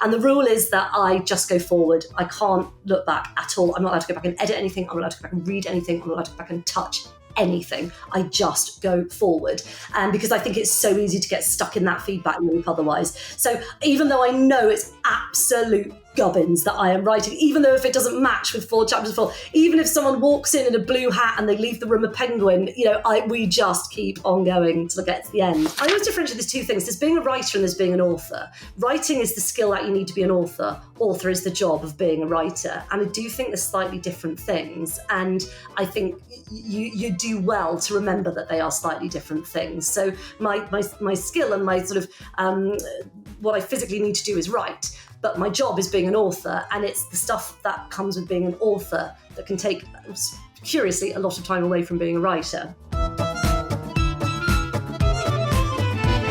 And the rule is that I just go forward. I can't look back at all. I'm not allowed to go back and edit anything. I'm not allowed to go back and read anything. I'm not allowed to go back and touch anything. I just go forward. And because I think it's so easy to get stuck in that feedback loop otherwise. So even though I know it's absolute gubbins that I am writing, even though if it doesn't match with 4 chapters full, even if someone walks in a blue hat and they leave the room a penguin, we just keep on going until I get to the end. I always differentiate these two things. There's being a writer and there's being an author. Writing is the skill that you need to be an author. Author is the job of being a writer. And I do think they're slightly different things. And I think you do well to remember that they are slightly different things. So my skill and my sort of what I physically need to do is write. But my job is being an author, and it's the stuff that comes with being an author that can take, curiously, a lot of time away from being a writer.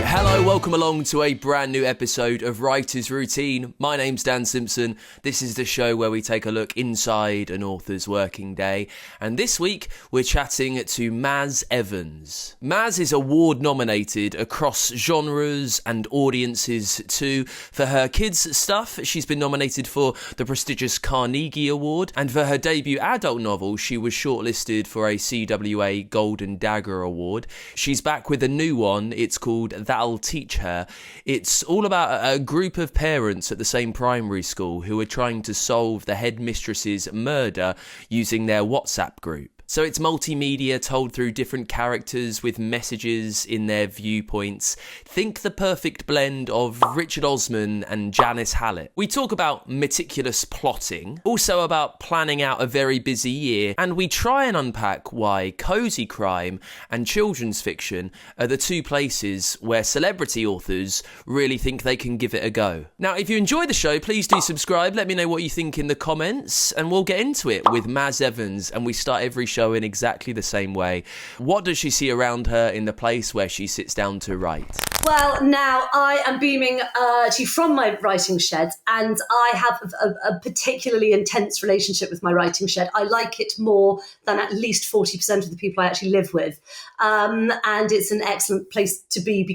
Hello, welcome along to a brand new episode of Writer's Routine. My name's Dan Simpson. This is the show where we take a look inside an author's working day. And this week, we're chatting to Maz Evans. Maz is award nominated across genres and audiences too. For her kids' stuff, she's been nominated for the prestigious Carnegie Award. And for her debut adult novel, she was shortlisted for a CWA Golden Dagger Award. She's back with a new one. It's called That'll Teach Her. It's all about a group of parents at the same primary school who are trying to solve the headmistress's murder using their WhatsApp group. So it's multimedia told through different characters with messages in their viewpoints. Think the perfect blend of Richard Osman and Janice Hallett. We talk about meticulous plotting, also about planning out a very busy year, and we try and unpack why cozy crime and children's fiction are the two places where celebrity authors really think they can give it a go. Now, if you enjoy the show, please do subscribe. Let me know what you think in the comments, and we'll get into it with Maz Evans, and we start every show in exactly the same way. What does she see around her in the place where she sits down to write? Well, now I am beaming to you from my writing shed, and I have a particularly intense relationship with my writing shed. I like it more than at least 40% of the people I actually live with. And it's an excellent place to be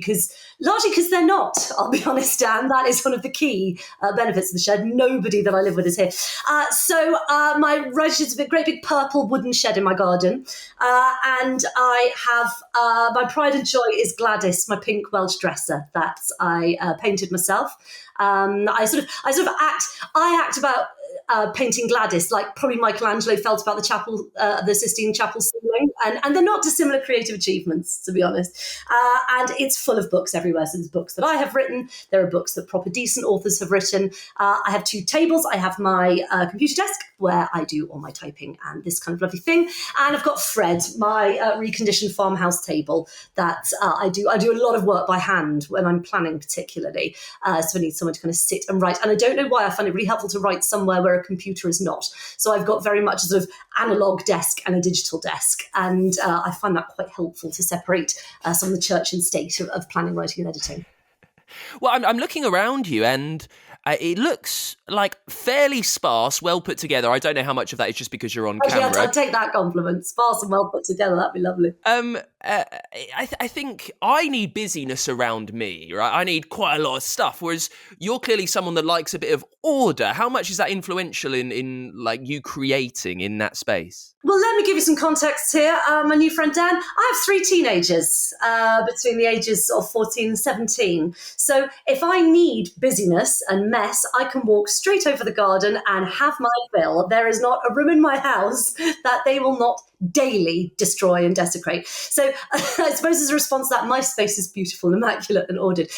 largely because they're not, I'll be honest, Dan. That is one of the key benefits of the shed. Nobody that I live with is here. So my writing shed is a great big purple wooden shed in my garden. And I have, my pride and joy is Gladys, my pink Welsh dresser that I painted myself. I act about painting Gladys like probably Michelangelo felt about the Sistine Chapel ceiling, and they're not dissimilar creative achievements, to be honest. And it's full of books everywhere. So there's books that I have written. There are books that proper decent authors have written. I have 2 tables. I have my computer desk where I do all my typing and this kind of lovely thing. And I've got Fred, my reconditioned farmhouse table that I do a lot of work by hand when I'm planning particularly. So I need someone to kind of sit and write. And I don't know why I find it really helpful to write somewhere where a computer is not. So I've got very much a sort of analog desk and a digital desk. And I find that quite helpful to separate some of the church and state of planning, writing and editing. Well, I'm looking around you and it looks like fairly sparse, well put together. I don't know how much of that is just because you're on camera. I'll take that compliment. Sparse and well put together, that'd be lovely. I think I need busyness around me, right? I need quite a lot of stuff, whereas you're clearly someone that likes a bit of order. How much is that influential in like you creating in that space? Well, let me give you some context here. My new friend Dan, I have 3 teenagers between the ages of 14 and 17. So if I need busyness and mess, I can walk straight over the garden and have my fill. There is not a room in my house that they will not daily destroy and desecrate. So I suppose as a response to that, my space is beautiful, immaculate and ordered.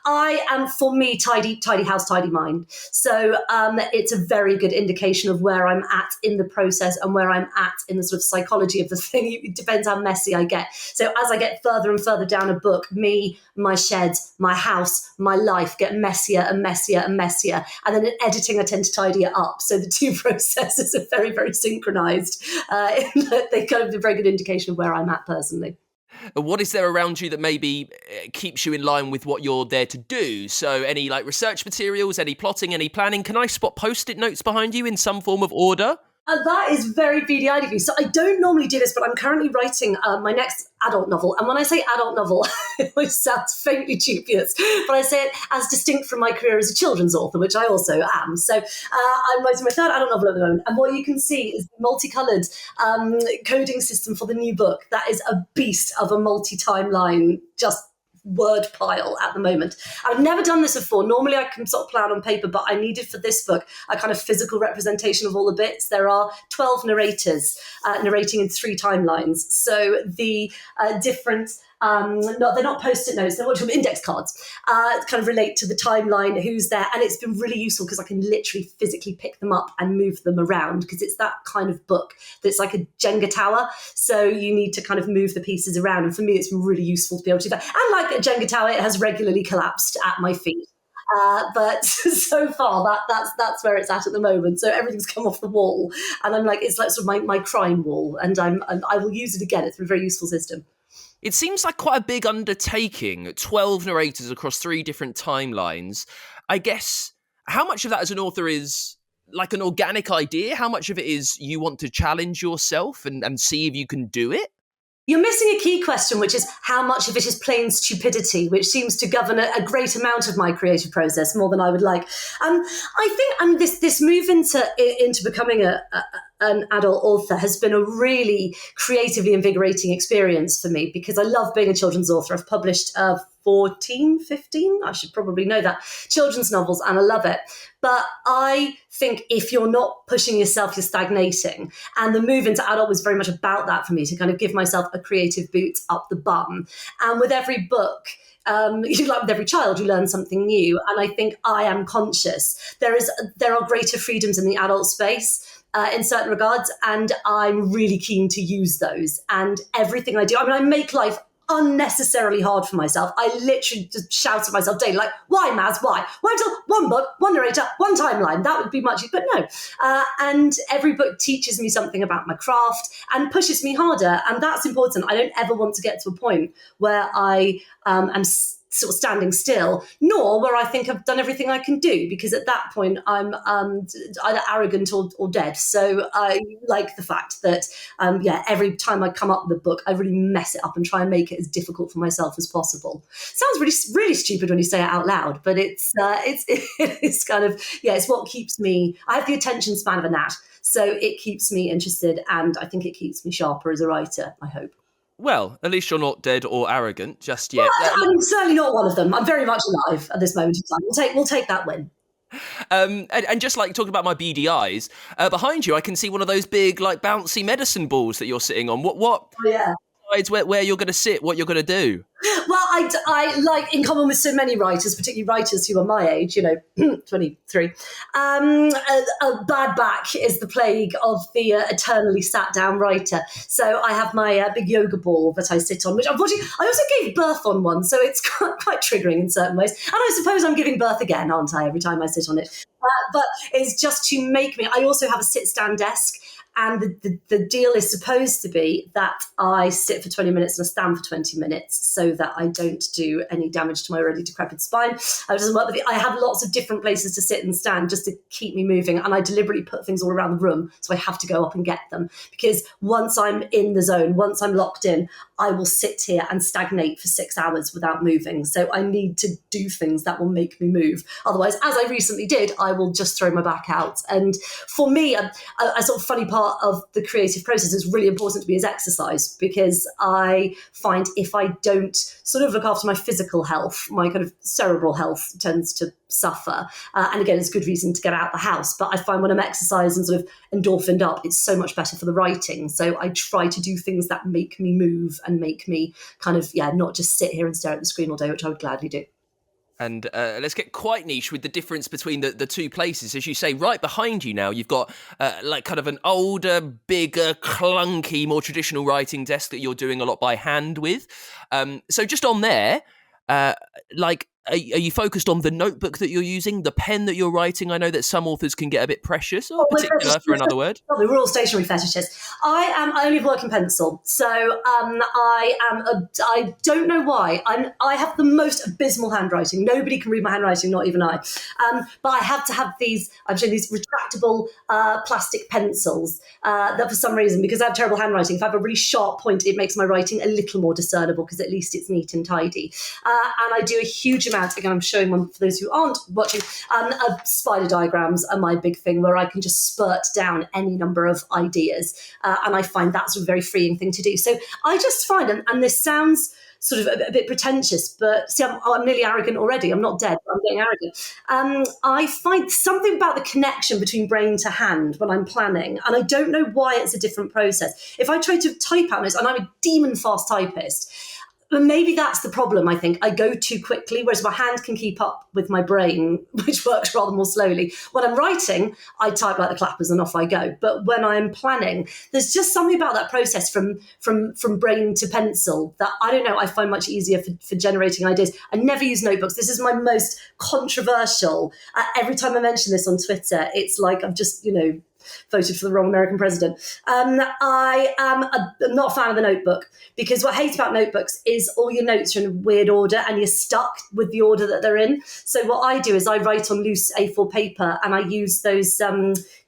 I am, for me, tidy house, tidy mind. So it's a very good indication of where I'm at in the process and where I'm at in the sort of psychology of the thing. It depends how messy I get. So as I get further and further down a book, me, my shed, my house, my life get messier and messier and messier. And then in editing, I tend to tidy it up. So the 2 processes are very, very synchronized. They kind of a very good indication of where I'm at personally. What is there around you that maybe keeps you in line with what you're there to do? So any like research materials, any plotting, any planning? Can I spot Post-it notes behind you in some form of order? That is very beady-eyed of you. So I don't normally do this, but I'm currently writing my next adult novel. And when I say adult novel, it always sounds faintly dubious, but I say it as distinct from my career as a children's author, which I also am. So I'm writing my third adult novel at the moment. And what you can see is the multicoloured coding system for the new book. That is a beast of a multi-timeline, just word pile at the moment. I've never done this before. Normally I can sort of plan on paper, but I needed for this book a kind of physical representation of all the bits. There are 12 narrators narrating in 3 timelines. So the different they're not post-it notes, they're what you call index cards, kind of relate to the timeline, who's there. And it's been really useful because I can literally physically pick them up and move them around, because it's that kind of book that's like a Jenga tower. So you need to kind of move the pieces around. And for me, it's been really useful to be able to do that. And like a Jenga tower, it has regularly collapsed at my feet. But so far, that's where it's at the moment. So everything's come off the wall, and I'm like, it's like sort of my crime wall, and I will use it again. It's been a very useful system. It seems like quite a big undertaking, 12 narrators across 3 different timelines. I guess, how much of that as an author is like an organic idea? How much of it is you want to challenge yourself and see if you can do it? You're missing a key question, which is how much of it is plain stupidity, which seems to govern a great amount of my creative process, more than I would like. I think this move into becoming an adult author has been a really creatively invigorating experience for me, because I love being a children's author. I've published 15, I should probably know that, children's novels, and I love it. But I think if you're not pushing yourself, you're stagnating. And the move into adult was very much about that for me, to kind of give myself a creative boot up the bum. And with every book, like with every child, you learn something new. And I think I am conscious. There are greater freedoms in the adult space, in certain regards, and I'm really keen to use those. And everything I do, I mean, I make life unnecessarily hard for myself. I literally just shout at myself daily, like, why, Maz, why? Why until one book, one narrator, one timeline? That would be much, but no. And every book teaches me something about my craft and pushes me harder. And that's important. I don't ever want to get to a point where I am sort of standing still, nor where I think I've done everything I can do, because at that point I'm either arrogant or dead. So I like the fact that, every time I come up with a book, I really mess it up and try and make it as difficult for myself as possible. Sounds really, really stupid when you say it out loud, but it's kind of, it's what keeps me. I have the attention span of a gnat, so it keeps me interested, and I think it keeps me sharper as a writer, I hope. Well, at least you're not dead or arrogant just yet. Well, I'm certainly not one of them. I'm very much alive at this moment in time. We'll take that win. And just like talking about my beady eyes, behind you, I can see one of those big, like, bouncy medicine balls that you're sitting on. What? Oh, yeah. Where you're going to sit, what you're going to do. Well, I like, in common with so many writers, particularly writers who are my age, 23, a bad back is the plague of the eternally sat down writer. So I have my big yoga ball that I sit on, which unfortunately I also gave birth on one, so it's quite triggering in certain ways. And I suppose I'm giving birth again, aren't I, every time I sit on it? But it's just to make me. I also have a sit-stand desk. And the deal is supposed to be that I sit for 20 minutes and I stand for 20 minutes, so that I don't do any damage to my already decrepit spine. I have lots of different places to sit and stand just to keep me moving. And I deliberately put things all around the room, so I have to go up and get them. Because once I'm in the zone, once I'm locked in, I will sit here and stagnate for 6 hours without moving. So I need to do things that will make me move. Otherwise, as I recently did, I will just throw my back out. And for me, a sort of funny part of the creative process is really important to me is exercise, because I find if I don't sort of look after my physical health, my kind of cerebral health tends to suffer. And again, it's a good reason to get out of the house. But I find when I'm exercising, sort of endorphined up, it's so much better for the writing. So I try to do things that make me move and make me kind of, not just sit here and stare at the screen all day, which I would gladly do. And let's get quite niche with the difference between the two places. As you say, right behind you now, you've got like kind of an older, bigger, clunky, more traditional writing desk that you're doing a lot by hand with. So just on there, like, Are you focused on the notebook that you're using, the pen that you're writing? I know that some authors can get a bit precious, or particular for another word. We're all stationary fetishists. I only work in pencil, so I don't know why. I have the most abysmal handwriting. Nobody can read my handwriting, not even I. But I have to have these. I'm showing these retractable plastic pencils that, for some reason, because I have terrible handwriting, if I have a really sharp point, it makes my writing a little more discernible because at least it's neat and tidy. And I do a huge amount. Again, I'm showing one for those who aren't watching. Spider diagrams are my big thing, where I can just spurt down any number of ideas, and I find that's a very freeing thing to do. So I just find, and this sounds sort of a bit pretentious, but see, I'm nearly arrogant already. I'm not dead, but I'm getting arrogant. I find something about the connection between brain to hand when I'm planning, and I don't know why it's a different process. If I try to type out this, and I'm a demon fast typist, but maybe that's the problem, I think. I go too quickly, whereas my hand can keep up with my brain, which works rather more slowly. When I'm writing, I type like the clappers and off I go. But when I'm planning, there's just something about that process from brain to pencil that, I don't know, I find much easier for generating ideas. I never use notebooks. This is my most controversial. Every time I mention this on Twitter, it's like I've just, voted for the wrong American president. I am not a fan of the notebook, because what I hate about notebooks is all your notes are in a weird order and you're stuck with the order that they're in. So what I do is I write on loose A4 paper, and I use those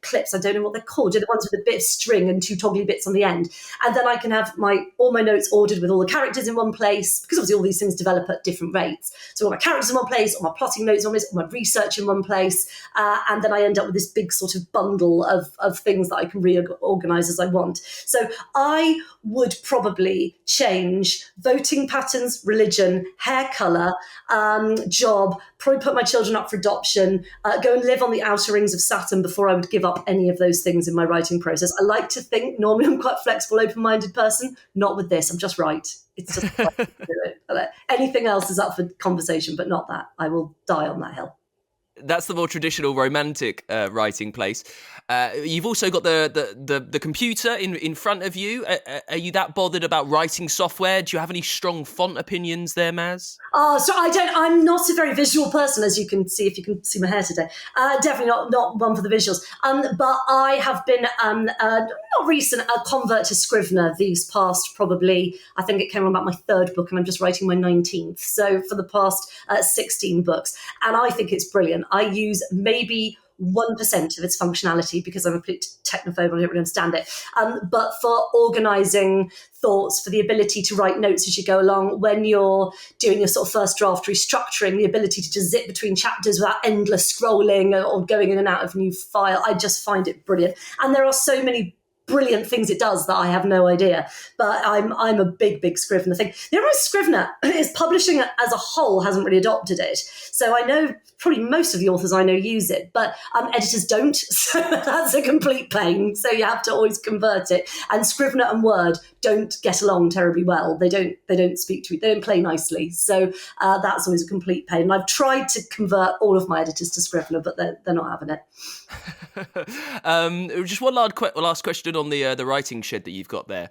clips, I don't know what they're called, the ones with a bit of string and two toggly bits on the end. And then I can have all my notes ordered with all the characters in one place, because obviously all these things develop at different rates. So all my characters in one place, all my plotting notes in one place, all my research in one place, and then I end up with this big sort of bundle of things that I can reorganize as I want. So I would probably change voting patterns, religion, hair color, job, probably put my children up for adoption, go and live on the outer rings of Saturn before I would give up any of those things in my writing process. I like to think normally I'm quite a flexible, open-minded person. Not with this. I'm just right. It's just right to do it. Anything else is up for conversation, but not that. I will die on that hill. That's the more traditional romantic writing place. You've also got the computer in front of you. Are you that bothered about writing software? Do you have any strong font opinions there, Maz? So I'm not a very visual person, as you can see if you can see my hair today. Definitely not one for the visuals. But I have been not recent a convert to Scrivener these past probably. I think it came on about my third book, and I'm just writing my 19th. So for the past 16 books, and I think it's brilliant. I use maybe 1% of its functionality because I'm a complete technophobe and I don't really understand it. But for organising thoughts, for the ability to write notes as you go along, when you're doing your sort of first draft restructuring, the ability to just zip between chapters without endless scrolling or going in and out of a new file, I just find it brilliant. And there are so many brilliant things it does that I have no idea. But I'm a big Scrivener thing. The other Scrivener is publishing as a whole hasn't really adopted it. So I know probably most of the authors I know use it, but editors don't. So that's a complete pain. So you have to always convert it. And Scrivener and Word don't get along terribly well. They don't speak to each other. They don't play nicely. So that's always a complete pain. And I've tried to convert all of my editors to Scrivener, but they're not having it. Just one last question on the writing shed that you've got there.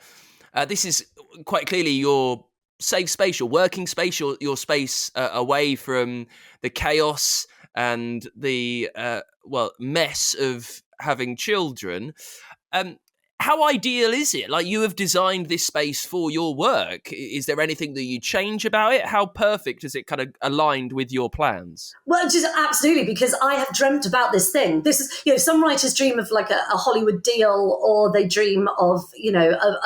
This is quite clearly your safe space, your working space, your space away from the chaos and the mess of having children. How ideal is it? Like, you have designed this space for your work. Is there anything that you change about it? How perfect is it kind of aligned with your plans? Well, just absolutely, because I have dreamt about this thing. This is, some writers dream of like a Hollywood deal, or they dream of,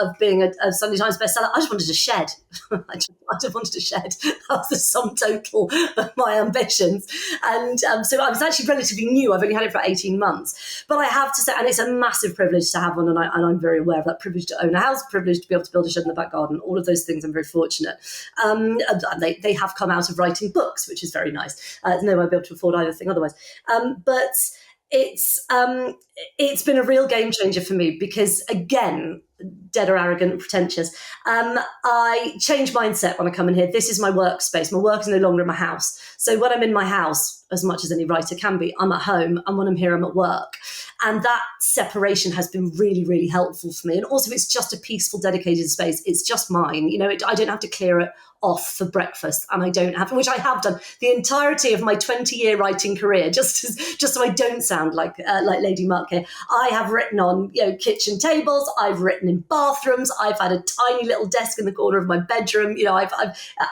of being a Sunday Times bestseller. I just wanted a shed. I just wanted a shed. That was the sum total of my ambitions. And so I was actually relatively new. I've only had it for 18 months. But I have to say, and it's a massive privilege to have one, and I'm very aware of that, privilege to own a house, privilege to be able to build a shed in the back garden, all of those things. I'm very fortunate. And they have come out of writing books, which is very nice. No, I'd be able to afford either thing otherwise. But it's been a real game changer for me because, again, dead or arrogant and pretentious, I change mindset when I come in here. This is my workspace. My work is no longer in my house. So when I'm in my house, as much as any writer can be, I'm at home, and when I'm here, I'm at work. And that separation has been really, really helpful for me. And also, it's just a peaceful, dedicated space. It's just mine. I don't have to clear it off for breakfast, and I don't have, which I have done the entirety of my 20-year writing career, just so I don't sound like Lady Mark here. I have written on kitchen tables. I've written in bathrooms. I've had a tiny little desk in the corner of my bedroom. I've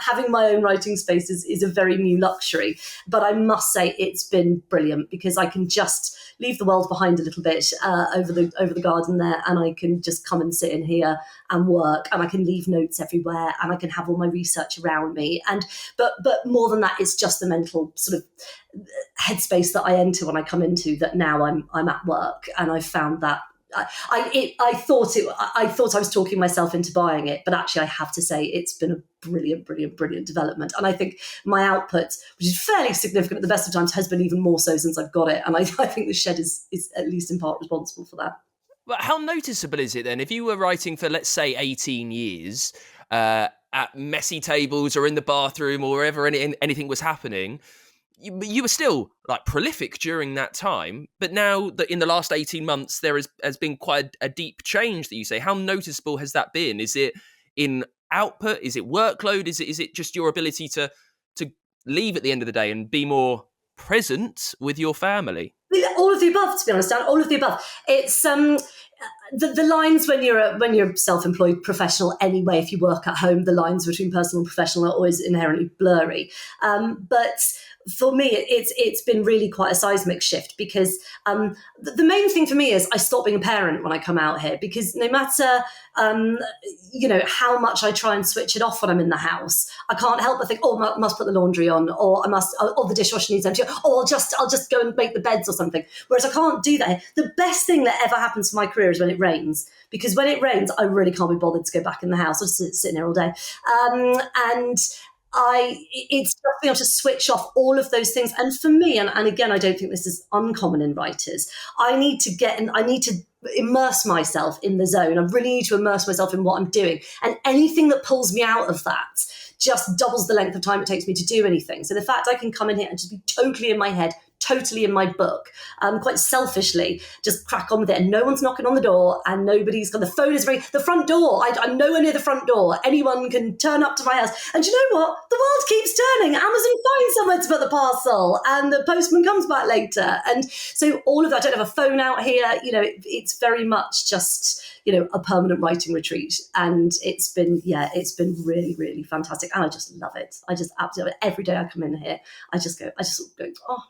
having my own writing space is a very new luxury. But I must say it's been brilliant because I can just leave the world behind a little bit over the garden there, and I can just come and sit in here and work, and I can leave notes everywhere, and I can have all my research around me. And but more than that, it's just the mental sort of headspace that I enter when I come into that. Now I'm at work, and I found that I thought I was talking myself into buying it, but actually I have to say it's been a brilliant development. And I think my output, which is fairly significant at the best of times, has been even more so since I've got it. And I think the shed is at least in part responsible for that. But how noticeable is it then? If you were writing for, let's say, 18 years at messy tables or in the bathroom or wherever anything was happening, you were still like prolific during that time. But now that in the last 18 months, there has been quite a deep change that you say. How noticeable has that been? Is it in output? Is it workload? Is it just your ability to leave at the end of the day and be more present with your family? All of the above, to be honest, Dan. All of the above. It's the lines when you're self-employed professional anyway. If you work at home, the lines between personal and professional are always inherently blurry. But for me, it's been really quite a seismic shift because the main thing for me is I stop being a parent when I come out here, because no matter how much I try and switch it off when I'm in the house, I can't help but think, I must put the laundry on, or the dishwasher needs empty, or I'll just go and make the beds or something. Whereas I can't do that. The best thing that ever happens to my career is when it rains, because when it rains, I really can't be bothered to go back in the house. I'll just sit in here all day. It's just being able to switch off all of those things. And for me, and again, I don't think this is uncommon in writers, I need to immerse myself in the zone. I really need to immerse myself in what I'm doing. And anything that pulls me out of that just doubles the length of time it takes me to do anything. So the fact I can come in here and just be totally in my head, totally in my book, quite selfishly, just crack on with it. And no one's knocking on the door, and nobody's got the phone is ringing. The front door, I'm nowhere near the front door. Anyone can turn up to my house. And you know what? The world keeps turning. Amazon finds somewhere to put the parcel, and the postman comes back later. And so all of that, I don't have a phone out here. It's very much just, a permanent writing retreat. And it's been really, really fantastic. And I just love it. I just absolutely, every day I come in here, I just go, oh,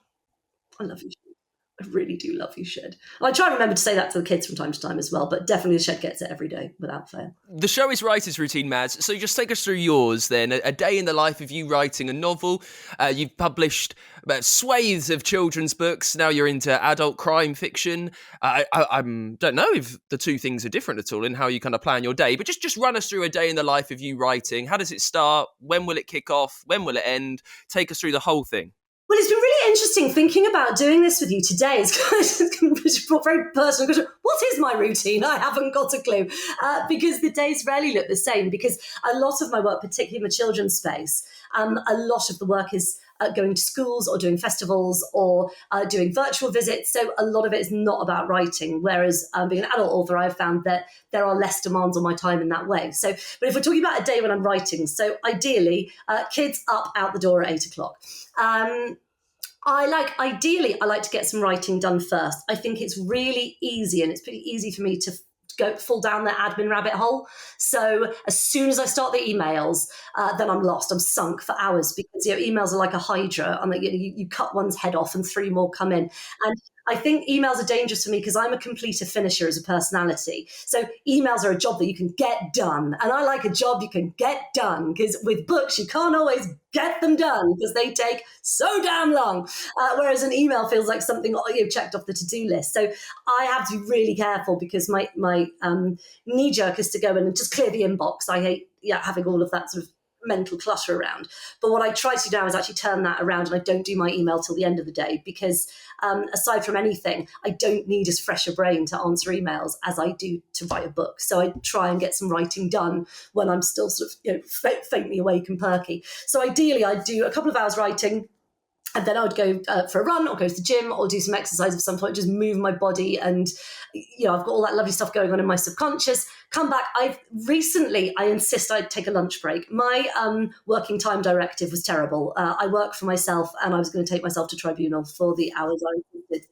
I love you, Shed. I really do love you, Shed. And I try and remember to say that to the kids from time to time as well, but definitely the Shed gets it every day without fail. The show is Writer's Routine, Maz. So just take us through yours then. A day in the life of you writing a novel. You've published swathes of children's books. Now you're into adult crime fiction. I don't know if the two things are different at all in how you kind of plan your day, but just run us through a day in the life of you writing. How does it start? When will it kick off? When will it end? Take us through the whole thing. Well, it's been really interesting thinking about doing this with you today. It's very personal. What is my routine? I haven't got a clue, because the days rarely look the same, because a lot of my work, particularly in the children's space, a lot of the work is going to schools or doing festivals or doing virtual visits. So a lot of it is not about writing, whereas being an adult author, I've found that there are less demands on my time in that way. So, but if we're talking about a day when I'm writing, so ideally, kids up out the door at 8:00. I like to get some writing done first. I think it's really easy, and it's pretty easy for me to fall down that admin rabbit hole. So as soon as I start the emails, then I'm lost. I'm sunk for hours, because emails are like a hydra, and you cut one's head off and three more come in. And I think emails are dangerous for me because I'm a completer finisher as a personality. So emails are a job that you can get done. And I like a job you can get done, because with books, you can't always get them done because they take so damn long. Whereas an email feels like something you've checked off the to-do list. So I have to be really careful, because my knee jerk is to go in and just clear the inbox. I hate having all of that sort of mental clutter around. But what I try to do now is actually turn that around, and I don't do my email till the end of the day, because aside from anything, I don't need as fresh a brain to answer emails as I do to write a book. So I try and get some writing done when I'm still sort of faintly awake and perky. So ideally I'd do a couple of hours writing, and then I would go for a run or go to the gym or do some exercise of some point, just move my body. And, I've got all that lovely stuff going on in my subconscious, come back. I insist I take a lunch break. My working time directive was terrible. I work for myself, and I was going to take myself to tribunal for the hours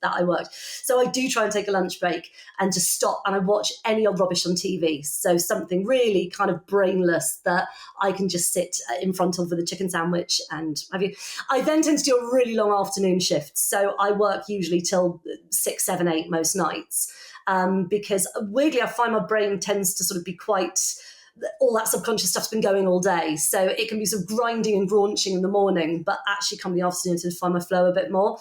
that I worked. So I do try and take a lunch break and just stop, and I watch any old rubbish on TV. So something really kind of brainless that I can just sit in front of with a chicken sandwich and have you. I then tend to do a really long afternoon shift. So I work usually till 6, 7, 8 most nights. Because weirdly, I find my brain tends to sort of be quite, all that subconscious stuff's been going all day. So it can be sort of grinding and graunching in the morning, but actually come the afternoon to find my flow a bit more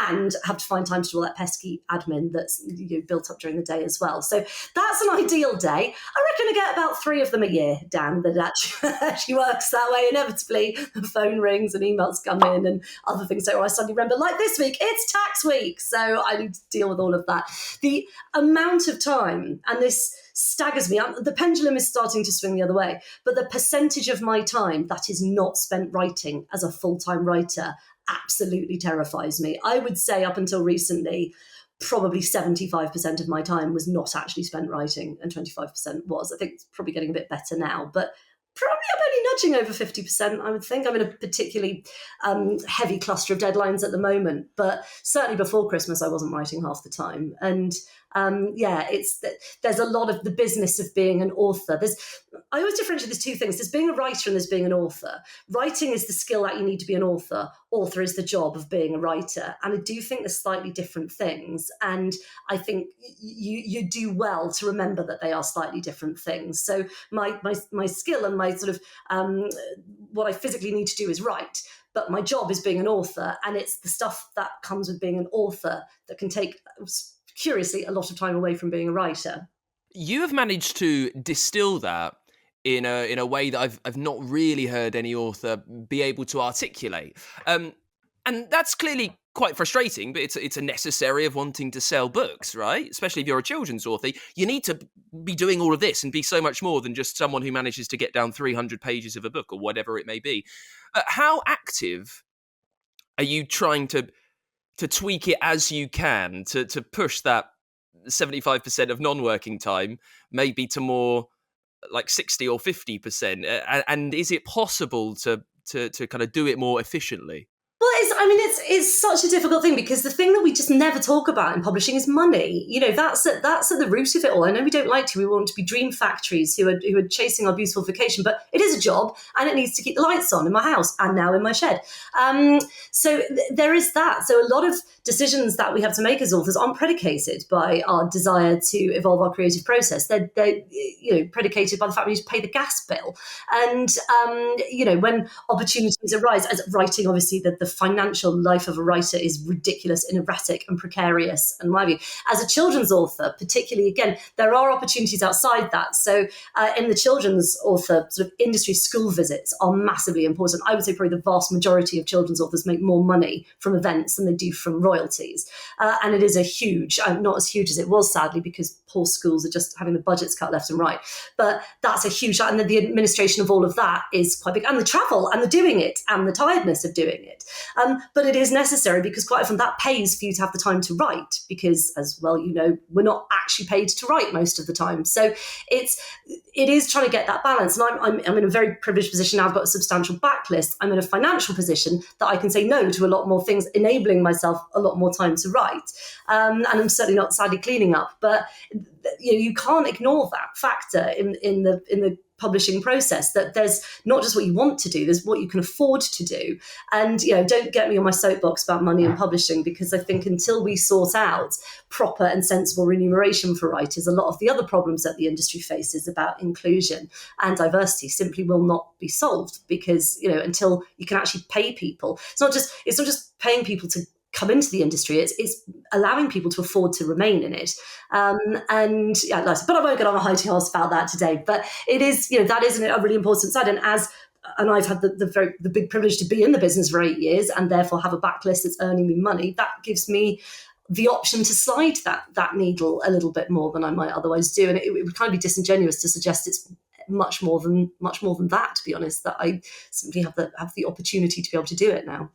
and have to find time to do all that pesky admin that's built up during the day as well. So that's an ideal day. I reckon I get about 3 of them a year, Dan, that actually works that way. Inevitably, the phone rings and emails come in and other things. So I suddenly remember, like this week, it's tax week. So I need to deal with all of that. The amount of time, and this staggers me. The pendulum is starting to swing the other way, but the percentage of my time that is not spent writing as a full-time writer absolutely terrifies me. I would say up until recently, probably 75% of my time was not actually spent writing and 25% was. I think it's probably getting a bit better now, but probably I'm only nudging over 50%, I would think. I'm in a particularly heavy cluster of deadlines at the moment, but certainly before Christmas, I wasn't writing half the time. And there's a lot of the business of being an author. I always differentiate these two things. There's being a writer and there's being an author. Writing is the skill that you need to be an author. Author is the job of being a writer. And I do think they're slightly different things. And I think you do well to remember that they are slightly different things. So my skill and my sort of what I physically need to do is write. But my job is being an author. And it's the stuff that comes with being an author that can take, curiously, a lot of time away from being a writer. You have managed to distill that in a way that I've not really heard any author be able to articulate, and that's clearly quite frustrating. But it's a necessary of wanting to sell books, right? Especially if you're a children's author, you need to be doing all of this and be so much more than just someone who manages to get down 300 pages of a book or whatever it may be. How active are you trying to tweak it as you can to push that 75% of non-working time maybe to more like 60 or 50%? And is it possible to kind of do it more efficiently? Well, it's such a difficult thing because the thing that we just never talk about in publishing is money. That's at the root of it all. I know we don't like to. We want to be dream factories who are chasing our beautiful vacation, but it is a job and it needs to keep the lights on in my house and now in my shed. So there is that. So a lot of decisions that we have to make as authors aren't predicated by our desire to evolve our creative process. They're predicated by the fact we need to pay the gas bill. And when opportunities arise, as writing, obviously the financial life of a writer is ridiculous and erratic and precarious and what have you. As a children's author, particularly, again, there are opportunities outside that. So in the children's author sort of industry, school visits are massively important. I would say probably the vast majority of children's authors make more money from events than they do from royalties. And it is a huge, not as huge as it was, sadly, because poor schools are just having the budgets cut left and right. But that's a huge, and the administration of all of that is quite big. And the travel and the doing it and the tiredness of doing it. But it is necessary because quite often that pays for you to have the time to write because, as well, we're not actually paid to write most of the time. So it is trying to get that balance. And I'm in a very privileged position now. I've got a substantial backlist. I'm in a financial position that I can say no to a lot more things, enabling myself a lot more time to write. And I'm certainly not sadly cleaning up, but you can't ignore that factor in the publishing process, that there's not just what you want to do, there's what you can afford to do. And don't get me on my soapbox about money and publishing, because I think until we sort out proper and sensible remuneration for writers, a lot of the other problems that the industry faces about inclusion and diversity simply will not be solved, because until you can actually pay people, it's not just paying people to come into the industry, it's allowing people to afford to remain in it. But I won't get on a high horse about that today. But it is, that is a really important side. And I've had the big privilege to be in the business for 8 years and therefore have a backlist that's earning me money. That gives me the option to slide that needle a little bit more than I might otherwise do. And it would kind of be disingenuous to suggest it's much more than that, to be honest, that I simply have the opportunity to be able to do it now.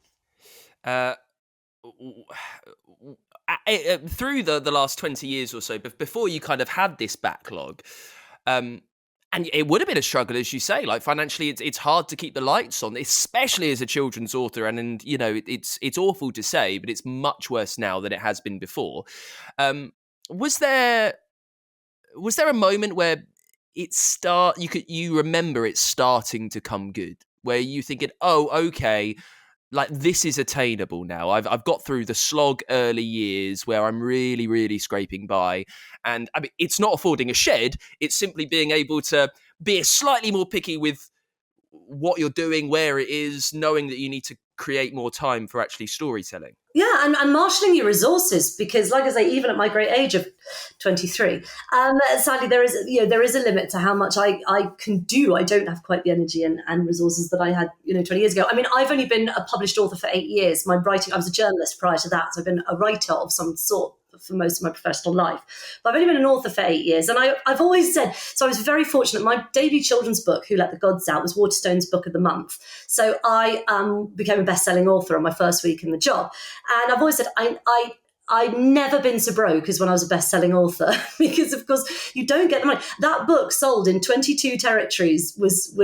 Through the last 20 years or so, before you kind of had this backlog, And it would have been a struggle, as you say. Like financially, it's hard to keep the lights on, especially as a children's author. And it's awful to say, but it's much worse now than it has been before. Was there a moment where you remember it starting to come good, where you thinking, oh, okay, like this is attainable now. I've got through the slog early years where I'm really, really scraping by. And I mean, it's not affording a shed. It's simply being able to be slightly more picky with what you're doing, where it is, knowing that you need to create more time for actually storytelling. Yeah, and marshalling your resources, because, like I say, even at my great age of 23, sadly there is a limit to how much I can do. I don't have quite the energy and resources that I had 20 years ago. I mean, I've only been a published author for 8 years. I was a journalist prior to that, so I've been a writer of some sort for most of my professional life. But I've only been an author for 8 years. And I've always said, so I was very fortunate. My debut children's book, Who Let the Gods Out, was Waterstone's Book of the Month. So I became a best-selling author on my first week in the job. And I've always said, I've never been so broke as when I was a best-selling author, because of course you don't get the money. That book sold in 22 territories, was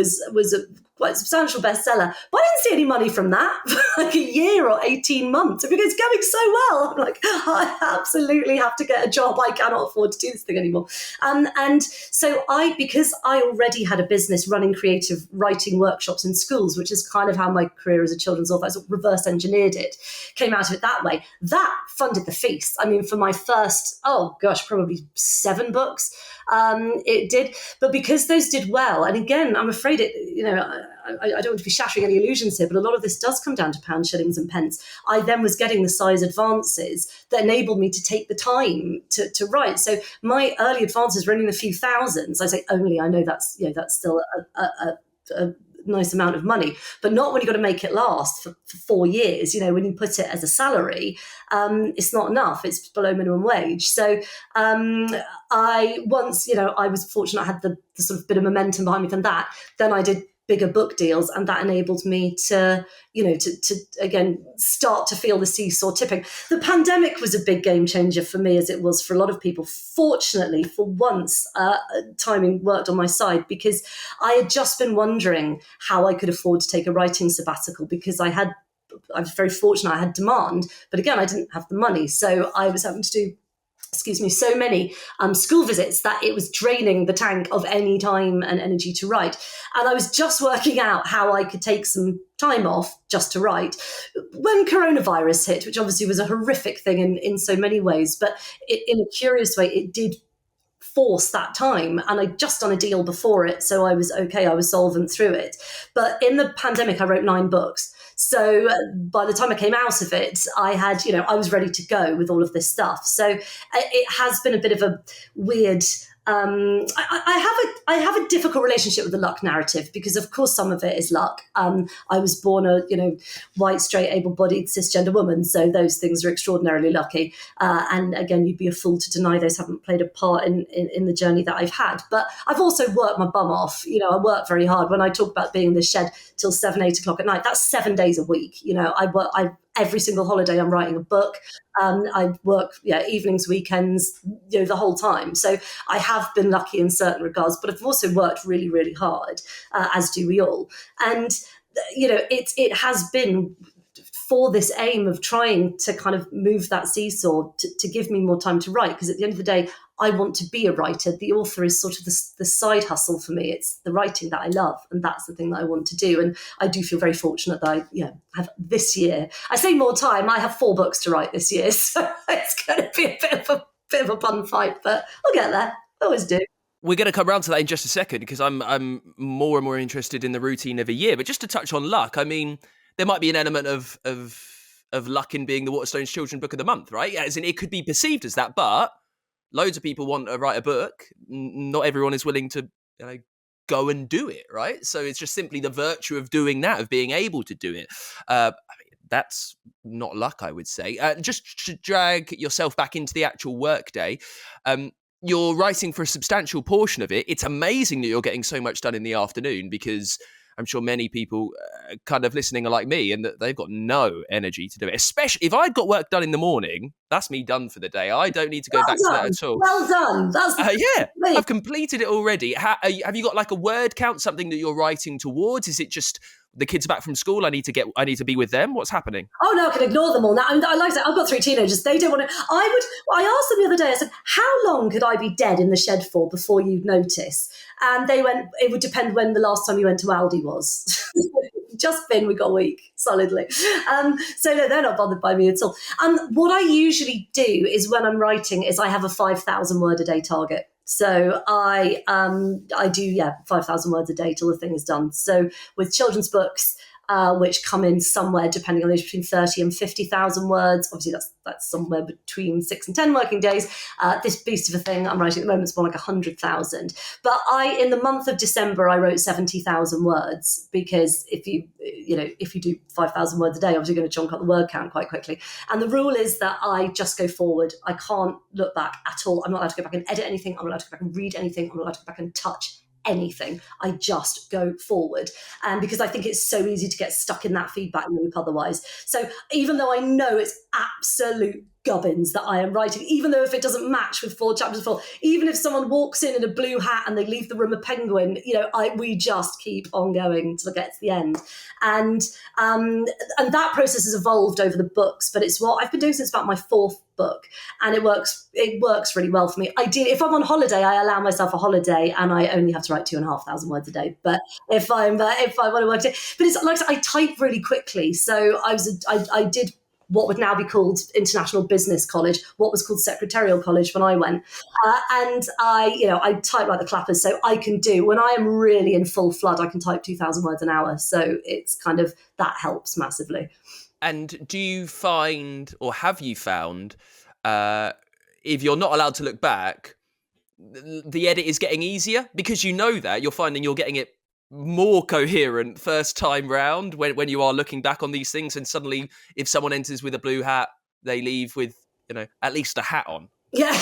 a quite substantial bestseller, but I didn't see any money from that for like a year or 18 months because it's going so well. I'm like, I absolutely have to get a job. I cannot afford to do this thing anymore. And so because I already had a business running creative writing workshops in schools, which is kind of how my career as a children's author, I sort of reverse engineered it, came out of it that way. That funded the feast. I mean, for my first, probably 7 books, it did. But because those did well, and again, I'm afraid I don't want to be shattering any illusions here, but a lot of this does come down to pounds, shillings and pence. I then was getting the size advances that enabled me to take the time to write. So my early advances were only in a few thousands. I say only, I know that's still a nice amount of money, but not when you've got to make it last for 4 years. When you put it as a salary, it's not enough. It's below minimum wage. So I was fortunate I had the sort of bit of momentum behind me from that. Then I did bigger book deals, and that enabled me to again start to feel the seesaw tipping. The pandemic was a big game changer for me, as it was for a lot of people. Fortunately, for once, timing worked on my side, because I had just been wondering how I could afford to take a writing sabbatical, because I was very fortunate. I had demand, but again, I didn't have the money, so I was having to do so many school visits that it was draining the tank of any time and energy to write. And I was just working out how I could take some time off just to write when coronavirus hit, which obviously was a horrific thing in so many ways. But in a curious way, it did force that time. And I'd just done a deal before it, so I was okay. I was solvent through it. But in the pandemic, I wrote 9 books. So by the time I came out of it, I had, I was ready to go with all of this stuff. So it has been a bit of a weird. I have a difficult relationship with the luck narrative, because of course some of it is luck. I was born a white, straight, able-bodied, cisgender woman, so those things are extraordinarily lucky. And again, you'd be a fool to deny those haven't played a part in the journey that I've had. But I've also worked my bum off. I work very hard. When I talk about being in the shed till 7, 8 o'clock at night, that's 7 days a week. Every single holiday I'm writing a book. I work evenings, weekends, the whole time. So I have been lucky in certain regards, but I've also worked really, really hard, as do we all. And it has been for this aim of trying to kind of move that seesaw to give me more time to write, because at the end of the day, I want to be a writer. The author is sort of the side hustle for me. It's the writing that I love, and that's the thing that I want to do. And I do feel very fortunate that I have this year. I say more time. I have 4 books to write this year, so it's going to be a bit of a fun fight, but I'll get there. I always do. We're going to come around to that in just a second, because I'm more and more interested in the routine of a year. But just to touch on luck, I mean, there might be an element of luck in being the Waterstones Children's Book of the Month, right? As in, it could be perceived as that, but loads of people want to write a book. Not everyone is willing to go and do it, right? So it's just simply the virtue of doing that, of being able to do it. That's not luck, I would say. Just to drag yourself back into the actual workday, you're writing for a substantial portion of it. It's amazing that you're getting so much done in the afternoon, because I'm sure many people kind of listening are like me, and that they've got no energy to do it. Especially if I'd got work done in the morning, that's me done for the day. I don't need to go back to that at all. Well done. That's yeah, I've completed it already. Have you got like a word count, something that you're writing towards? Is it just the kids are back from school? I need to be with them. What's happening? Oh no, I can ignore them all now. I like I said, I've got 3 teenagers. They don't want to. I asked them the other day. I said, "How long could I be dead in the shed for before you'd notice?" And they went, "It would depend when the last time you went to Aldi was." Just been, we got a week solidly. So no, they're not bothered by me at all. What I usually do is when I'm writing is I have a 5,000 word a day target. So I do 5,000 words a day till the thing is done. So with children's books, which come in somewhere depending on age between 30 and 50,000 words. Obviously, that's somewhere between 6 and 10 working days. This beast of a thing I'm writing at the moment is more like 100,000. But in the month of December, I wrote 70,000 words because if you do 5,000 words a day, obviously you're going to chunk up the word count quite quickly. And the rule is that I just go forward. I can't look back at all. I'm not allowed to go back and edit anything. I'm not allowed to go back and read anything. I'm not allowed to go back and touch anything. I just go forward. Because I think it's so easy to get stuck in that feedback loop otherwise. So even though I know it's absolute gubbins that I am writing, even though if it doesn't match with 4 chapters before, even if someone walks in a blue hat and they leave the room a penguin, we just keep on going till it gets to the end. And that process has evolved over the books, but it's what I've been doing since about my 4th book, and it works really well for me. Ideally, if I'm on holiday, I allow myself a holiday and I only have to write 2,500 words a day. But if I want to work it, but it's like I type really quickly. So I did what would now be called International Business College, what was called Secretarial College when I went. And I type like the clappers. So I can do, when I am really in full flood, I can type 2,000 words an hour. So it's kind of, that helps massively. And do you find, or have you found, if you're not allowed to look back, the edit is getting easier? Because that you're finding you're getting it more coherent first time round when you are looking back on these things, and suddenly if someone enters with a blue hat, they leave with at least a hat on. Yeah,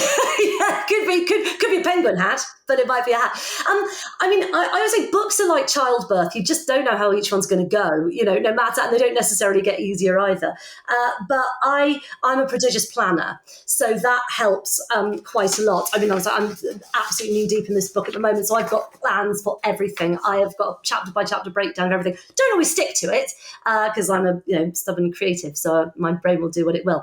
could be a penguin hat, but it might be a hat. I always say books are like childbirth. You just don't know how each one's going to go, no matter, and they don't necessarily get easier either. But I'm a prodigious planner, so that helps quite a lot. I'm absolutely knee deep in this book at the moment, so I've got plans for everything. I have got a chapter by chapter breakdown of everything. Don't always stick to it because I'm a stubborn creative, so my brain will do what it will.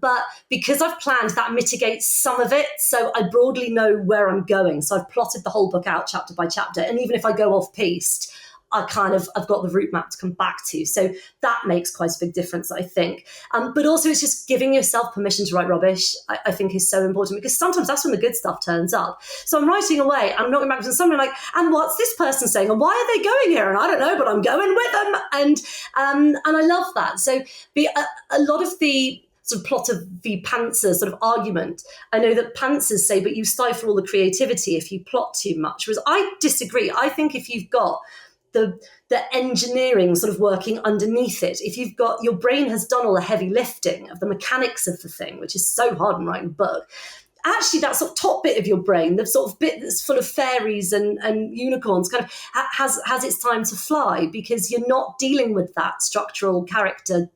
But because I've planned, that mitigates some of it, so I broadly know where I'm going. So I've plotted the whole book out chapter by chapter, and even if I go off piste, I've got the route map to come back to. So that makes quite a big difference, I think. But also it's just giving yourself permission to write rubbish, I think is so important, because sometimes that's when the good stuff turns up. So I'm writing away, I'm not going back to someone like, and what's this person saying? And why are they going here? And I don't know, but I'm going with them. And I love that. So a lot of the sort of plot of the pantser sort of argument. I know that pantsers say, but you stifle all the creativity if you plot too much. Whereas I disagree. I think if you've got the engineering sort of working underneath it, if you've got, your brain has done all the heavy lifting of the mechanics of the thing, which is so hard in writing a book, actually that sort of top bit of your brain, the sort of bit that's full of fairies and unicorns, kind of has its time to fly, because you're not dealing with that structural character,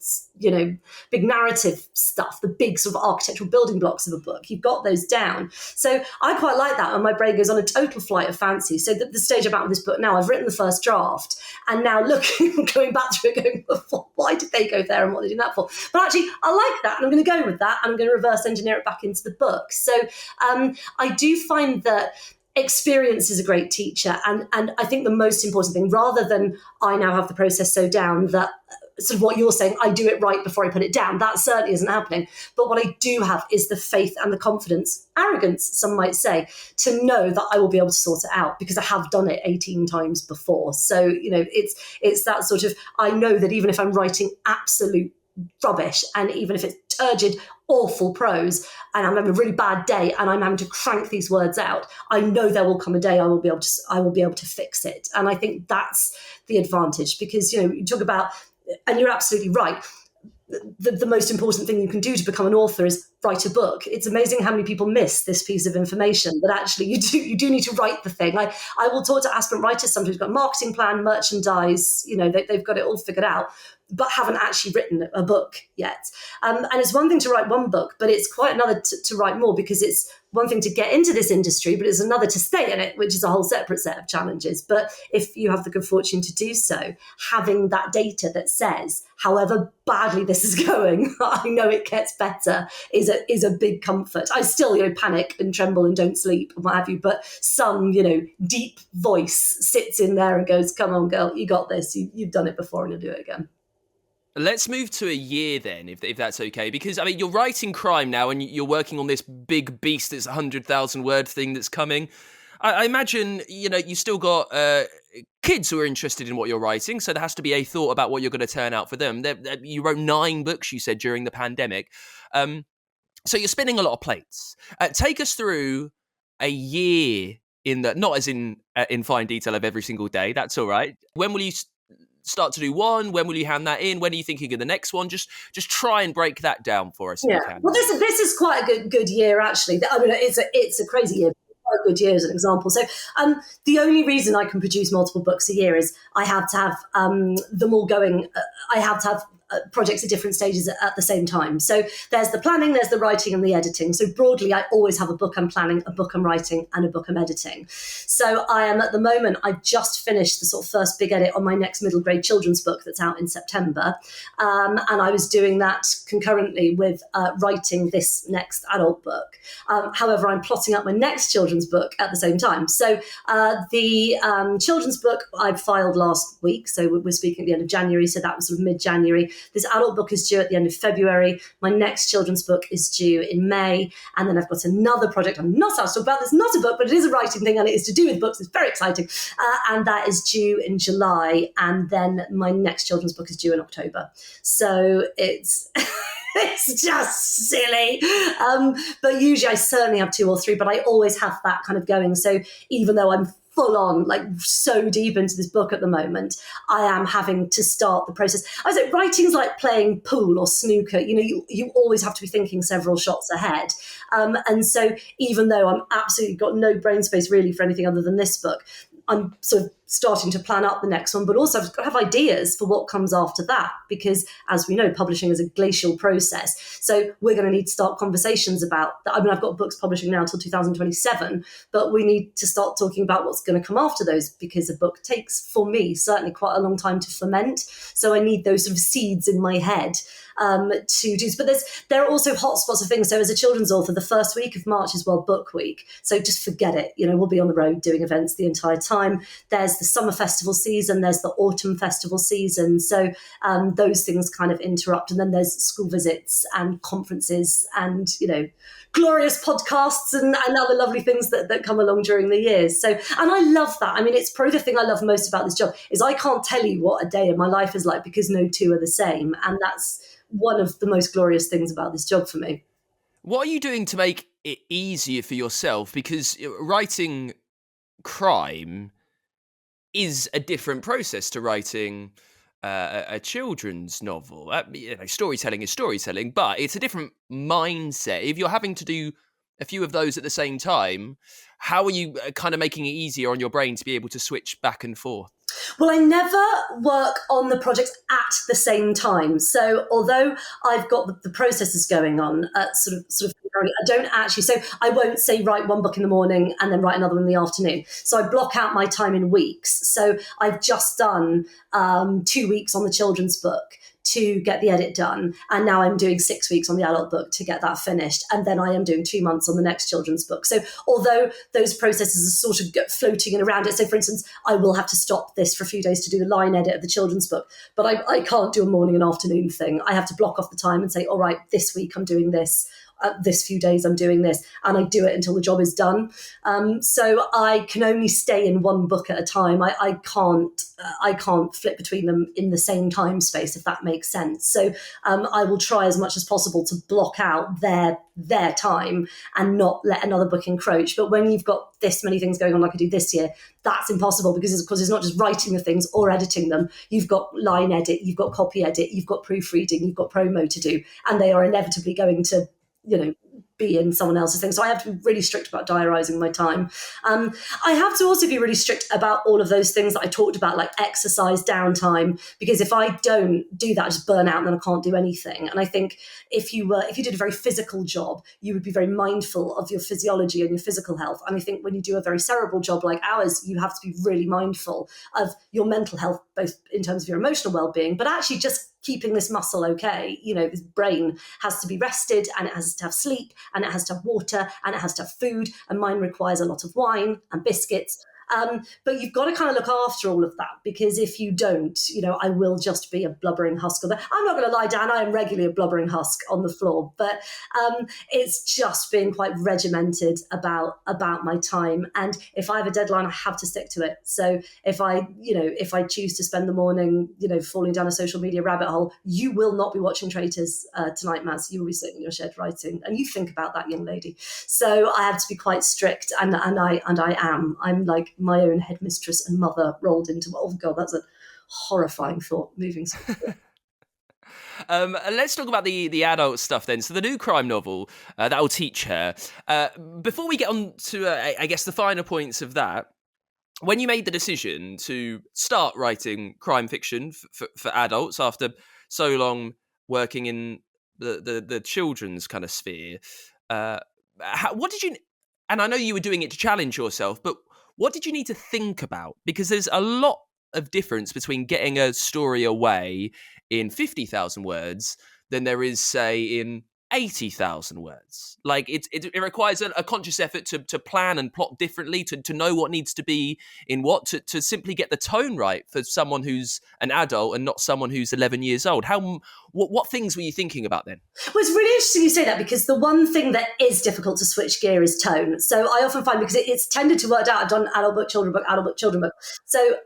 big narrative stuff, the big sort of architectural building blocks of a book. You've got those down. So I quite like that when my brain goes on a total flight of fancy. So the stage I'm at with this book now, I've written the first draft, and now going back to it, going, why did they go there and what are they doing that for? But actually, I like that, and I'm going to go with that, and I'm going to reverse engineer it back into the book. So I do find that experience is a great teacher, and I think the most important thing, rather than I now have the process so down that sort of what you're saying, I do it right before I put it down, that certainly isn't happening. But what I do have is the faith and the confidence, arrogance, some might say, to know that I will be able to sort it out, because I have done it 18 times before. So, it's that sort of, I know that even if I'm writing absolute rubbish, and even if it's turgid, awful prose, and I'm having a really bad day and I'm having to crank these words out, I know there will come a day I will be able to fix it. And I think that's the advantage, because you talk about, and you're absolutely right, the most important thing you can do to become an author is write a book. It's amazing how many people miss this piece of information, that actually you do need to write the thing. I will talk to aspirant writers, somebody who's got a marketing plan, merchandise, they've got it all figured out, but haven't actually written a book yet. And it's one thing to write one book, but it's quite another to write more, because it's one thing to get into this industry, but it's another to stay in it, which is a whole separate set of challenges. But if you have the good fortune to do so, having that data that says, however badly this is going, I know it gets better, is a big comfort. I still, panic and tremble and don't sleep and what have you, but some, deep voice sits in there and goes, come on, girl, you got this. You've done it before and you'll do it again. Let's move to a year then, if that's okay, because you're writing crime now and you're working on this big beast, this 100,000 word thing that's coming. I imagine, you still got kids who are interested in what you're writing, so there has to be a thought about what you're going to turn out for them. You wrote 9 books, you said, during the pandemic. So you're spinning a lot of plates. Take us through a year not as in fine detail of every single day, that's all right. When will you start to do one? When will you hand that in? When are you thinking of the next one? Just try and break that down for us if you can. Well, this is quite a good year, actually. I mean, it's a crazy year. A good year as an example. So the only reason I can produce multiple books a year is I have to have them all going. I have to have projects at different stages at the same time. So there's the planning, there's the writing and the editing. So broadly, I always have a book I'm planning, a book I'm writing, and a book I'm editing. So I am at the moment, I've just finished the sort of first big edit on my next middle grade children's book that's out in September. And I was doing that concurrently with writing this next adult book. However, I'm plotting out my next children's book at the same time. So the children's book I filed last week. So we're speaking at the end of January. So that was sort of mid-January. This adult book is due at the end of February. My next children's book is due in May. And then I've got another project I'm not allowed to talk about. It's not a book, but it is a writing thing and it is to do with books. It's very exciting. And that is due in July. And then my next children's book is due in October. So it's... it's just silly. But usually I certainly have 2 or 3, but I always have that kind of going. So even though I'm full on, like so deep into this book at the moment, I am having to start the process. I was like, writing's like playing pool or snooker. You always have to be thinking several shots ahead. And so even though I'm absolutely got no brain space really for anything other than this book, I'm sort of starting to plan up the next one, but also I've got to have ideas for what comes after that, because as we know, publishing is a glacial process. So we're going to need to start conversations about that. I mean, I've got books publishing now until 2027, but we need to start talking about what's going to come after those, because a book takes, for me, certainly quite a long time to ferment. So I need those sort of seeds in my head to do. But there are also hotspots of things. So as a children's author, the first week of March is World Book Week. So just forget it. We'll be on the road doing events the entire time. There's the summer festival season, there's the autumn festival season. So those things kind of interrupt. And then there's school visits and conferences and, glorious podcasts and other lovely things that come along during the years. So, and I love that. I mean, it's probably the thing I love most about this job is I can't tell you what a day in my life is like, because no two are the same. And that's one of the most glorious things about this job for me. What are you doing to make it easier for yourself? Because writing crime is a different process to writing a children's novel. Storytelling is storytelling, but it's a different mindset. If you're having to do a few of those at the same time, how are you kind of making it easier on your brain to be able to switch back and forth? Well, I never work on the projects at the same time. So although I've got the processes going on sort of I don't actually, so I won't say write one book in the morning and then write another one in the afternoon. So I block out my time in weeks. So I've just done 2 weeks on the children's book to get the edit done. And now I'm doing 6 weeks on the adult book to get that finished. And then I am doing 2 months on the next children's book. So although those processes are sort of floating in around it, so for instance, I will have to stop this for a few days to do the line edit of the children's book, but I can't do a morning and afternoon thing. I have to block off the time and say, all right, this week I'm doing this. this few days I'm doing this, and I do it until the job is done. So I can only stay in one book at a time. I can't flip between them in the same time space, if that makes sense. So I will try as much as possible to block out their time and not let another book encroach. But when you've got this many things going on like I do this year, that's impossible, because it's not just writing the things or editing them. You've got line edit, you've got copy edit, you've got proofreading, you've got promo to do, and they are inevitably going to, be in someone else's thing. So I have to be really strict about diarising my time. I have to also be really strict about all of those things that I talked about, like exercise, downtime, because if I don't do that, I just burn out and then I can't do anything. And I think if you did a very physical job, you would be very mindful of your physiology and your physical health. And I think when you do a very cerebral job like ours, you have to be really mindful of your mental health, both in terms of your emotional well-being, but actually just keeping this muscle okay. This brain has to be rested, and it has to have sleep, and it has to have water, and it has to have food, and mine requires a lot of wine and biscuits. But you've got to kind of look after all of that, because if you don't, I will just be a blubbering husk. I'm not going to lie down. I am regularly a blubbering husk on the floor, but it's just being quite regimented about my time. And if I have a deadline, I have to stick to it. So if I choose to spend the morning, falling down a social media rabbit hole, you will not be watching Traitors tonight, Maz. You will be sitting in your shed writing, and you think about that, young lady. So I have to be quite strict, and I'm like my own headmistress and mother rolled into, oh God, that's a horrifying thought. Moving. Let's talk about the adult stuff then. So the new crime novel, that will teach her. Before we get on to, I guess, the finer points of that, when you made the decision to start writing crime fiction for adults after so long working in the children's kind of sphere, what did you, and I know you were doing it to challenge yourself, but what did you need to think about? Because there's a lot of difference between getting a story away in 50,000 words than there is, say, in 80,000 words. Like it requires a conscious effort to plan and plot differently, to know what needs to be in what, to simply get the tone right for someone who's an adult and not someone who's 11 years old. What things were you thinking about then? Well, it's really interesting you say that, because the one thing that is difficult to switch gear is tone. So I often find, because it's tended to work out, I've done adult book, children book, adult book, children book. So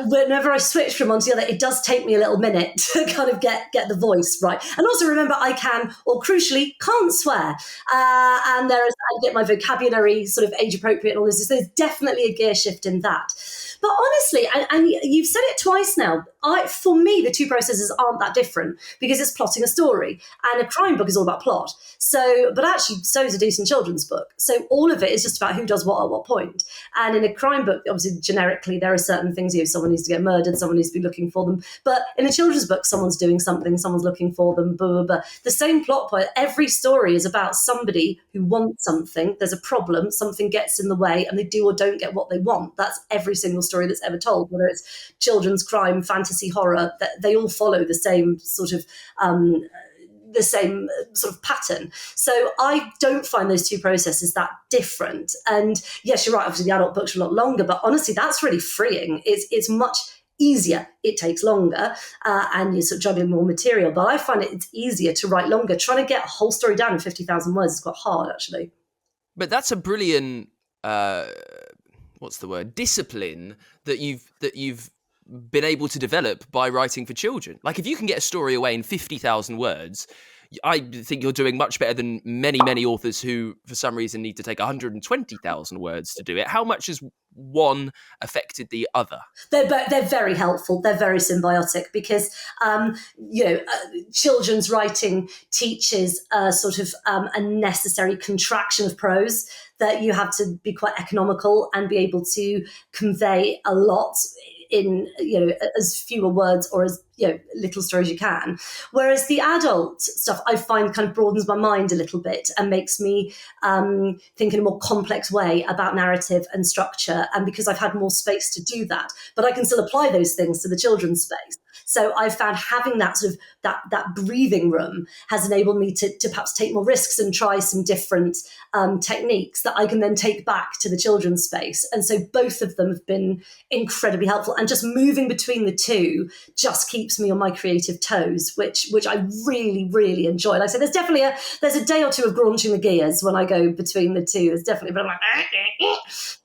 whenever I switch from one to the other, it does take me a little minute to kind of get the voice right. And also remember, I can, or crucially, can't swear. And I get my vocabulary sort of age appropriate and all this. So there's definitely a gear shift in that. But honestly, and you've said it twice now, for me, the two processes aren't that different, because it's plotting a story, and a crime book is all about plot. So, but actually, so is a decent children's book. So all of it is just about who does what at what point. And in a crime book, obviously, generically, there are certain things, someone needs to get murdered, someone needs to be looking for them. But in a children's book, someone's doing something, someone's looking for them, blah, blah, blah. The same plot point. Every story is about somebody who wants something. There's a problem, something gets in the way, and they do or don't get what they want. That's every single story that's ever told, whether it's children's crime, fantasy, horror. They all follow the same sort of pattern. So I don't find those two processes that different. And yes, you're right, obviously the adult books are a lot longer, but honestly, that's really freeing. It's much easier. It takes longer, and you're sort of juggling more material. But I find it's easier to write longer. Trying to get a whole story down in 50,000 words is quite hard, actually. But that's a brilliant, discipline that you've been able to develop by writing for children. Like, if you can get a story away in 50,000 words, I think you're doing much better than many, many authors who, for some reason, need to take 120,000 words to do it. How much has one affected the other? They're very helpful. They're very symbiotic, because, children's writing teaches a sort of a necessary contraction of prose, that you have to be quite economical and be able to convey a lot in as fewer words or as little stories you can. Whereas the adult stuff, I find, kind of broadens my mind a little bit and makes me think in a more complex way about narrative and structure. And because I've had more space to do that, but I can still apply those things to the children's space. So I've found having that sort of that breathing room has enabled me to perhaps take more risks and try some different techniques that I can then take back to the children's space. And so both of them have been incredibly helpful. And just moving between the two just keeps keeps me on my creative toes, which I really, really enjoy. Like I say, there's a day or two of graunching the gears when I go between the two. There's definitely, but I'm like,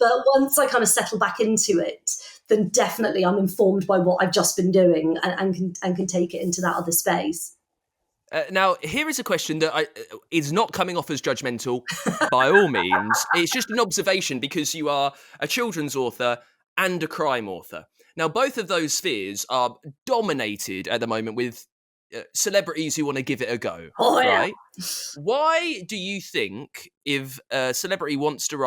but once I kind of settle back into it, then definitely I'm informed by what I've just been doing and can take it into that other space. Now, here is a question that is not coming off as judgmental by all means. It's just an observation because you are a children's author and a crime author. Now, both of those spheres are dominated at the moment with celebrities who want to give it a go, right? Why do you think if a celebrity wants to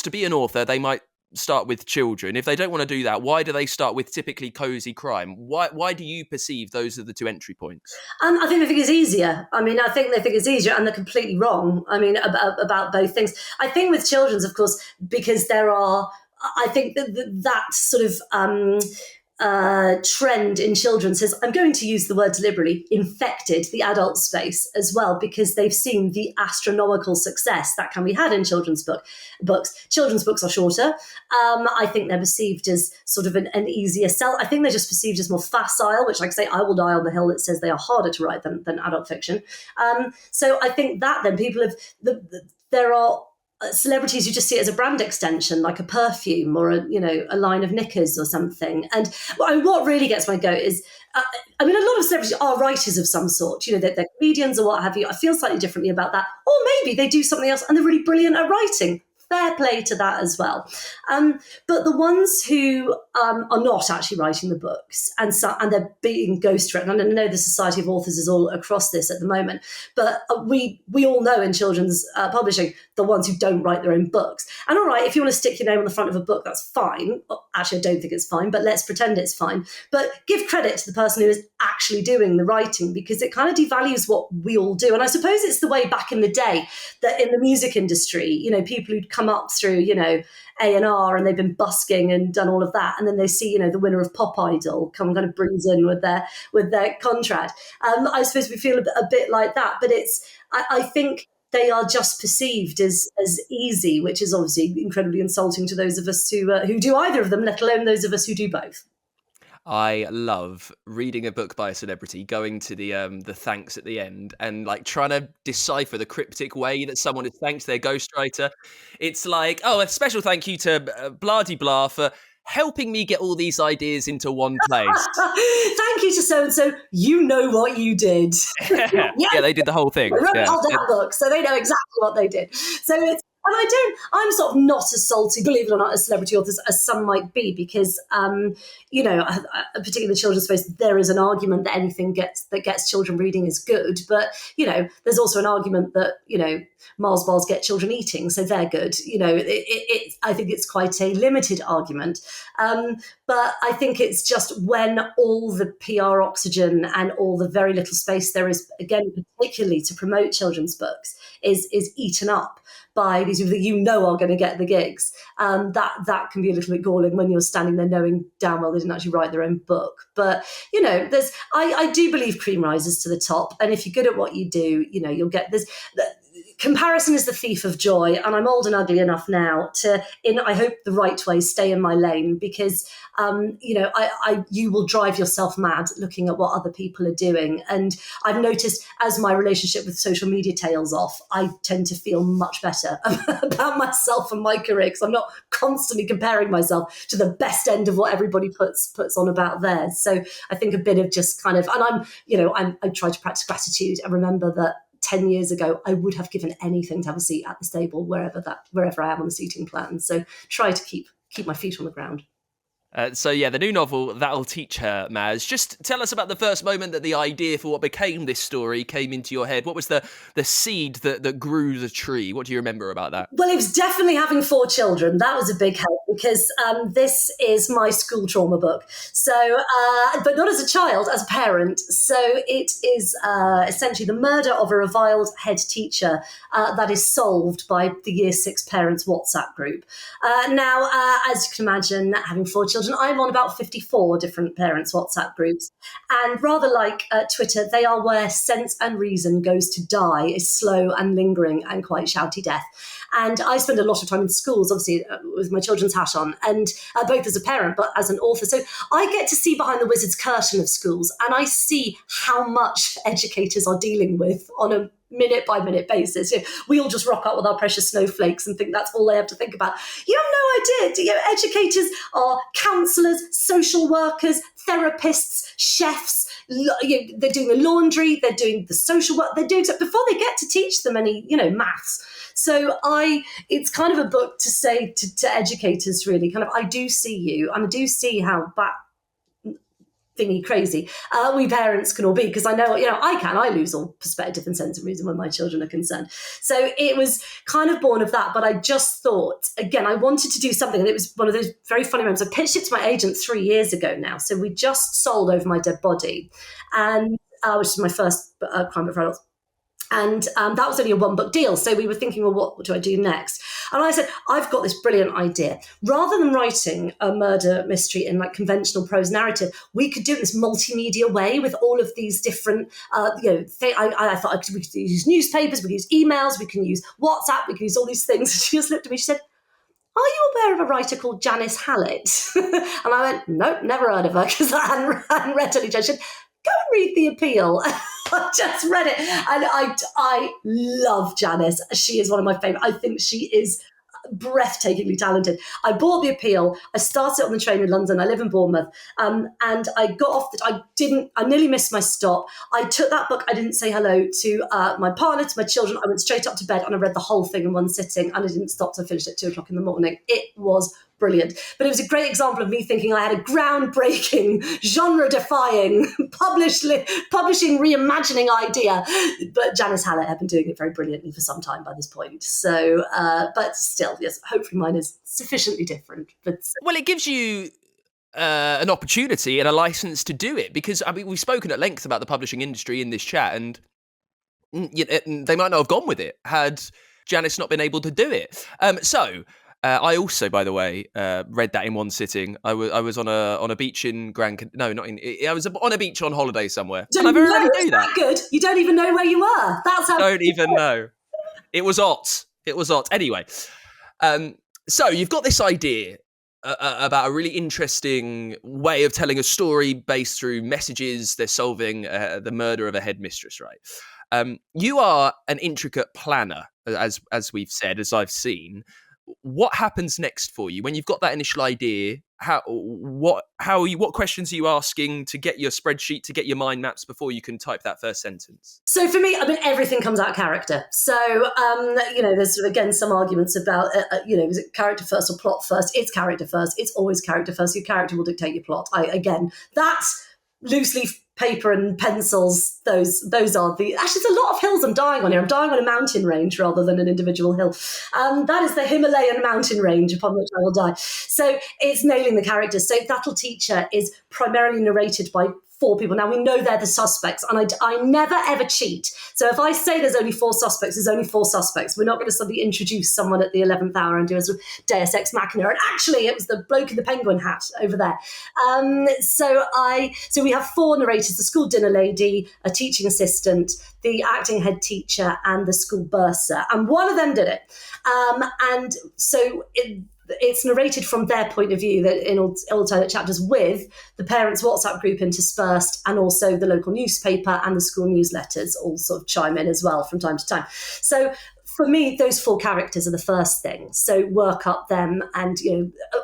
be an author, they might start with children? If they don't want to do that, why do they start with typically cozy crime? Why do you perceive those are the two entry points? I think they think it's easier. I mean, I think they think it's easier, and they're completely wrong. I mean, about both things. I think with children's, of course, because I think that sort of trend in children says, I'm going to use the word deliberately, infected the adult space as well, because they've seen the astronomical success that can be had in children's books. Children's books are shorter. I think they're perceived as sort of an easier sell. I think they're just perceived as more facile, which, like I say, I will die on the hill that says they are harder to write than adult fiction. So I think that then people have, there are celebrities who just see it as a brand extension, like a perfume or a line of knickers or something. And what really gets my goat is, a lot of celebrities are writers of some sort. They're comedians or what have you. I feel slightly differently about that. Or maybe they do something else and they're really brilliant at writing. Fair play to that as well. But the ones who are not actually writing the books and they're being ghostwritten, and I know the Society of Authors is all across this at the moment, but we all know in children's publishing, the ones who don't write their own books. And all right, if you want to stick your name on the front of a book, that's fine. Well, actually, I don't think it's fine, but let's pretend it's fine. But give credit to the person who is actually doing the writing, because it kind of devalues what we all do. And I suppose it's the way back in the day that in the music industry, people who'd come up through, A&R, and they've been busking and done all of that, and then they see, the winner of Pop Idol come kind of breeze in with their contract. I suppose we feel a bit like that, but I think they are just perceived as easy, which is obviously incredibly insulting to those of us who do either of them, let alone those of us who do both. I love reading a book by a celebrity, going to the thanks at the end, and like trying to decipher the cryptic way that someone has thanked their ghostwriter. It's like, a special thank you to blah de blah for helping me get all these ideas into one place. Thank you to so-and-so. You know what you did. Yeah, they did the whole thing. I wrote that book, so they know exactly what they did. So I'm sort of not as salty, believe it or not, as celebrity authors as some might be, because, particularly in the children's space, there is an argument that anything that gets children reading is good. But, there's also an argument that, Mars bars get children eating, so they're good. I think it's quite a limited argument. But I think it's just when all the PR oxygen and all the very little space there is, again, particularly to promote children's books, is eaten up by these people that are going to get the gigs. That can be a little bit galling when you're standing there knowing damn well they didn't actually write their own book. But, I do believe cream rises to the top. And if you're good at what you do, you'll get this. Comparison is the thief of joy, and I'm old and ugly enough now to, I hope the right way, stay in my lane, because you will drive yourself mad looking at what other people are doing. And I've noticed as my relationship with social media tails off, I tend to feel much better about myself and my career, because I'm not constantly comparing myself to the best end of what everybody puts on about theirs. So I think a bit of just kind of, and I try to practice gratitude and remember that 10 years ago, I would have given anything to have a seat at the stable, wherever I am on the seating plan. So try to keep my feet on the ground. The new novel, That'll Teach Her, Maz. Just tell us about the first moment that the idea for what became this story came into your head. What was the seed that grew the tree? What do you remember about that? Well, it was definitely having 4 children. That was a big help, because this is my school trauma book. So, but not as a child, as a parent. So it is essentially the murder of a reviled head teacher that is solved by the Year 6 parents WhatsApp group. Now, as you can imagine, having 4 children, I'm on about 54 different parents' WhatsApp groups. And rather like Twitter, they are where sense and reason goes to die, is slow and lingering and quite shouty death. And I spend a lot of time in schools, obviously, with my children's hat on, and both as a parent, but as an author. So I get to see behind the wizard's curtain of schools, and I see how much educators are dealing with on a minute by minute basis. We all just rock up with our precious snowflakes and think that's all they have to think about. You have no idea. Educators are counsellors, social workers, therapists, chefs. They're doing the laundry, they're doing the social work, they're doing stuff before they get to teach them any, maths. So it's kind of a book to say to educators, really, kind of, I do see you, and I do see how thingy crazy we parents can all be, because I know, I lose all perspective and sense of reason when my children are concerned. So it was kind of born of that, but I just thought, again, I wanted to do something, and it was one of those very funny moments. I pitched it to my agent 3 years ago now, so we just sold Over My Dead Body, and which is my first crime book for adults. And that was only a one book deal. So we were thinking, well, what do I do next? And I said, I've got this brilliant idea. Rather than writing a murder mystery in like conventional prose narrative, we could do it this multimedia way with all of these different, I thought we could use newspapers, we could use emails, we can use WhatsApp, we can use all these things. She just looked at me, she said, are you aware of a writer called Janice Hallett? And I went, nope, never heard of her, because I hadn't read any. She said, go and read The Appeal. I just read it, and I love Janice. She is one of my favourite. I think she is breathtakingly talented. I bought The Appeal. I started on the train in London. I live in Bournemouth, and I got off. I nearly missed my stop. I took that book. I didn't say hello to my partner, to my children. I went straight up to bed, and I read the whole thing in one sitting, and I didn't stop till I finished at 2:00 in the morning. It was brilliant. But it was a great example of me thinking I had a groundbreaking, genre-defying, publishing, reimagining idea. But Janice Hallett had been doing it very brilliantly for some time by this point. So, but still, yes, hopefully mine is sufficiently different. But well, it gives you an opportunity and a license to do it, because I mean, we've spoken at length about the publishing industry in this chat, and they might not have gone with it had Janice not been able to do it. I also, by the way, read that in one sitting. I was on a beach in I was on a beach on holiday somewhere. And I very rarely do that. Good. You don't even know where you were. That's how. Don't even know. It was hot. Anyway, so you've got this idea about a really interesting way of telling a story based through messages. They're solving the murder of a headmistress, right? You are an intricate planner, as we've said, as I've seen. What happens next for you when you've got that initial idea? What questions are you asking to get your spreadsheet, to get your mind maps before you can type that first sentence? So for me, I mean, everything comes out of character. So, there's again some arguments about, is it character first or plot first? It's character first. It's always character first. Your character will dictate your plot. That's loose leaf paper and pencils. Those are actually, it's a lot of hills I'm dying on here. I'm dying on a mountain range rather than an individual hill. That is the Himalayan mountain range upon which I will die. So it's nailing the characters. So That Little Teacher is primarily narrated by 4 people. Now, we know they're the suspects, and I never, ever cheat. So if I say there's only 4 suspects, there's only 4 suspects. We're not going to suddenly introduce someone at the 11th hour and do a sort of Deus Ex Machina. And actually, it was the bloke in the penguin hat over there. So we have 4 narrators: the school dinner lady, a teaching assistant, the acting head teacher, and the school bursar. And one of them did it. And so it's narrated from their point of view, that in alternate chapters, with the parents' WhatsApp group interspersed, and also the local newspaper and the school newsletters all sort of chime in as well from time to time. So for me, those 4 characters are the first thing. So work up them, and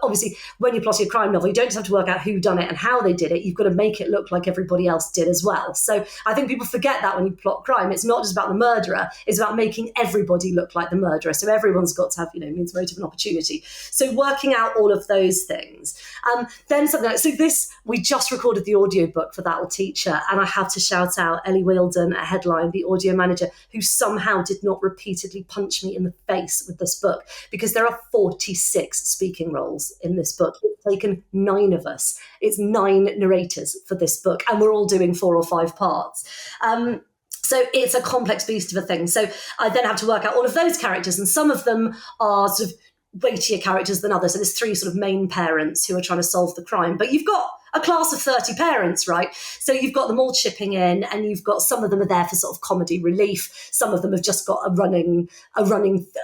obviously when you're plotting a crime novel, you don't just have to work out who done it and how they did it. You've got to make it look like everybody else did as well. So I think people forget that when you plot crime, it's not just about the murderer; it's about making everybody look like the murderer. So everyone's got to have means, motive, and opportunity. So working out all of those things. Then something like, so this, we just recorded the audiobook for That Little Teacher, and I have to shout out Ellie Wheeldon at Headline, the audio manager, who somehow did not repeatedly punch me in the face with this book, because there are 46 speaking roles in this book. It's taken 9 of us. It's 9 narrators for this book, and we're all doing 4 or 5 parts. So it's a complex beast of a thing. So I then have to work out all of those characters, and some of them are sort of weightier characters than others. So there's 3 sort of main parents who are trying to solve the crime. But you've got a class of 30 parents, right? So you've got them all chipping in, and you've got some of them are there for sort of comedy relief. Some of them have just got a running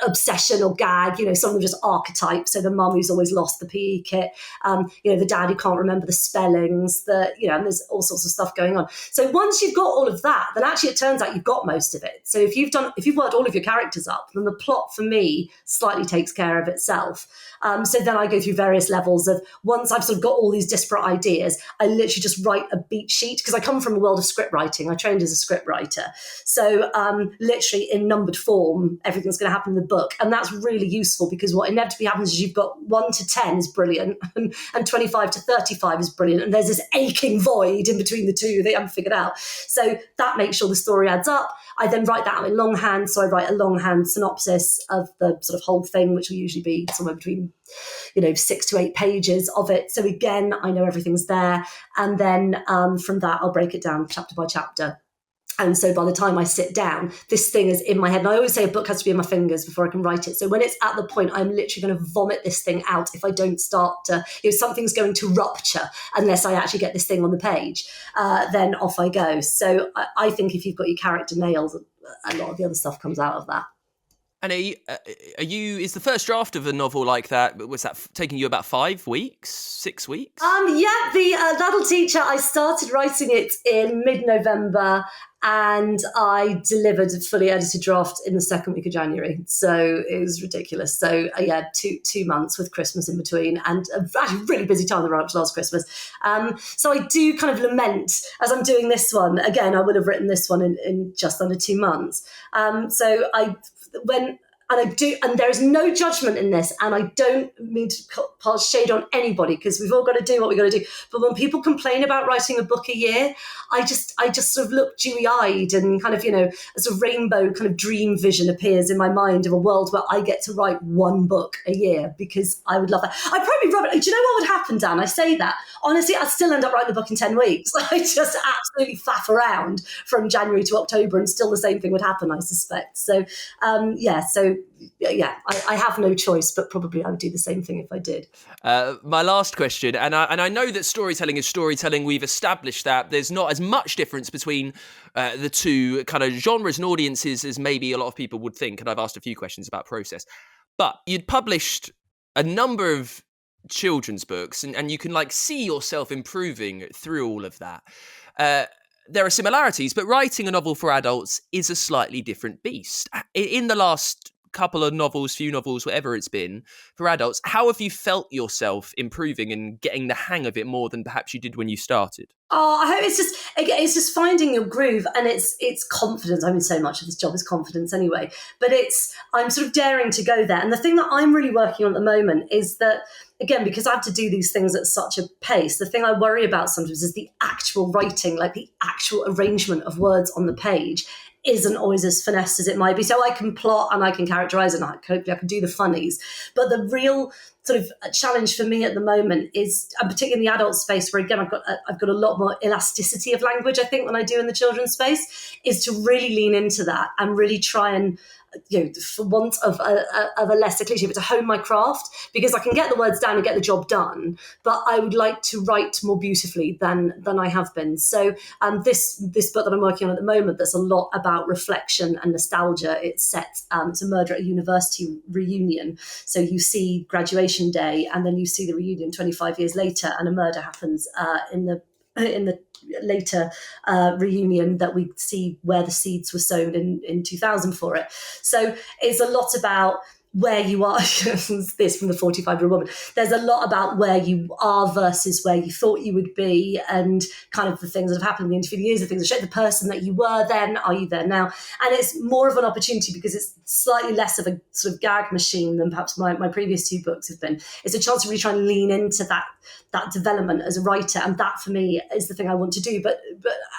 obsession or gag. Some of them just archetype. So the mum who's always lost the PE kit, the dad who can't remember the spellings, and there's all sorts of stuff going on. So once you've got all of that, then actually it turns out you've got most of it. So if you've worked all of your characters up, then the plot for me slightly takes care of itself. So then I go through various levels of, once I've sort of got all these disparate ideas, I literally just write a beat sheet, because I come from a world of script writing. I trained as a script writer. So literally in numbered form, everything's going to happen in the book. And that's really useful, because what inevitably happens is you've got 1 to 10 is brilliant and 25 to 35 is brilliant. And there's this aching void in between the two that you haven't figured out. So that makes sure the story adds up. I then write that out in longhand. So I write a longhand synopsis of the sort of whole thing, which will usually be somewhere between 6 to 8 pages of it. So again, I know everything's there. And then from that, I'll break it down chapter by chapter. And so by the time I sit down, this thing is in my head. And I always say a book has to be in my fingers before I can write it. So when it's at the point, I'm literally going to vomit this thing out if I don't start to, something's going to rupture unless I actually get this thing on the page, then off I go. So I think if you've got your character nailed, a lot of the other stuff comes out of that. And is the first draft of a novel like that, was that taking you about 5 weeks, 6 weeks? That'll Teacher, I started writing it in mid-November, and I delivered a fully edited draft in the second week of January. So it was ridiculous. So 2 months with Christmas in between, and a really busy time the run up to last Christmas. So I do kind of lament, as I'm doing this one, again, I would have written this one in just under 2 months. And there is no judgment in this, and I don't mean to pass shade on anybody, because we've all got to do what we've got to do. But when people complain about writing a book a year, I just sort of look dewy-eyed, and kind of, a sort of rainbow kind of dream vision appears in my mind of a world where I get to write 1 book a year, because I would love that. I'd probably rub it. Do you know what would happen, Dan? I say that. Honestly, I'd still end up writing the book in 10 weeks. I just absolutely faff around from January to October, and still the same thing would happen, I suspect. So, I have no choice, but probably I would do the same thing if I did. My last question, and I know that storytelling is storytelling. We've established that there's not as much difference between the two kind of genres and audiences as maybe a lot of people would think. And I've asked a few questions about process. But you'd published a number of children's books, and you can see yourself improving through all of that. There are similarities, but writing a novel for adults is a slightly different beast. In the last couple of novels, few novels, whatever it's been for adults, how have you felt yourself improving and getting the hang of it more than perhaps you did when you started? Oh, I hope it's just finding your groove, and it's confidence. I mean, so much of this job is confidence anyway, but I'm sort of daring to go there. And the thing that I'm really working on at the moment is that, again, because I have to do these things at such a pace, the thing I worry about sometimes is the actual writing, like the actual arrangement of words on the page isn't always as finessed as it might be. So I can plot and I can characterize and I can do the funnies. But the real sort of challenge for me at the moment is, and particularly in the adult space, where again I've got a lot more elasticity of language, I think, than I do in the children's space, is to really lean into that and really try and, for want of a lesser cliche, but to hone my craft, because I can get the words down and get the job done, but I would like to write more beautifully than I have been. So this book that I'm working on at the moment, that's a lot about reflection and nostalgia. It's a murder at a university reunion. So you see graduation day, and then you see the reunion 25 years later, and a murder happens in the later reunion that we see where the seeds were sown in 2000 for it. So it's a lot about where you are. This from the 45-year-old woman. There's a lot about where you are versus where you thought you would be, and kind of the things that have happened in the intervening years, the things that shape the person that you were then. Are you there now? And it's more of an opportunity because it's slightly less of a sort of gag machine than perhaps my previous 2 books have been. It's a chance to really try and lean into that development as a writer, and that for me is the thing I want to do. But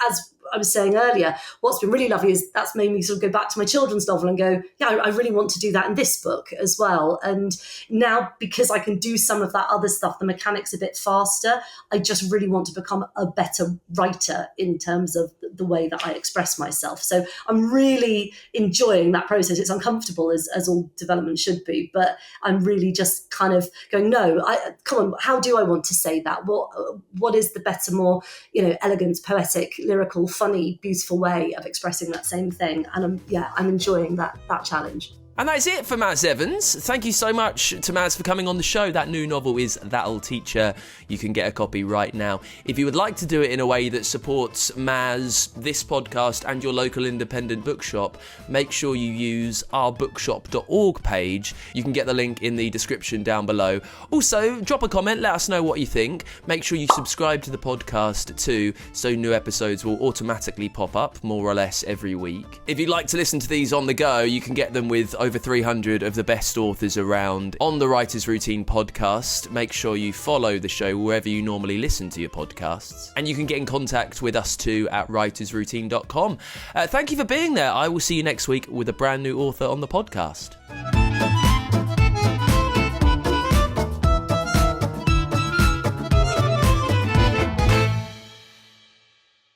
as I was saying earlier, what's been really lovely is that's made me sort of go back to my children's novel and go, yeah, I really want to do that in this book as well. And now, because I can do some of that other stuff, the mechanics a bit faster, I just really want to become a better writer in terms of the way that I express myself. So I'm really enjoying that process. It's uncomfortable, as all development should be, but I'm really just kind of going, no, come on, how do I want to say that? What is the better, more, elegant, poetic, lyrical, funny, beautiful way of expressing that same thing? And I'm enjoying that challenge. And that's it for Maz Evans. Thank you so much to Maz for coming on the show. That new novel is That'll Teach Her. You can get a copy right now. If you would like to do it in a way that supports Maz, this podcast, and your local independent bookshop, make sure you use our bookshop.org page. You can get the link in the description down below. Also, drop a comment, let us know what you think. Make sure you subscribe to the podcast too, so new episodes will automatically pop up more or less every week. If you'd like to listen to these on the go, you can get them with over 300 of the best authors around on the Writer's Routine podcast. Make sure you follow the show wherever you normally listen to your podcasts. And you can get in contact with us too at writersroutine.com. Thank you for being there. I will see you next week with a brand new author on the podcast.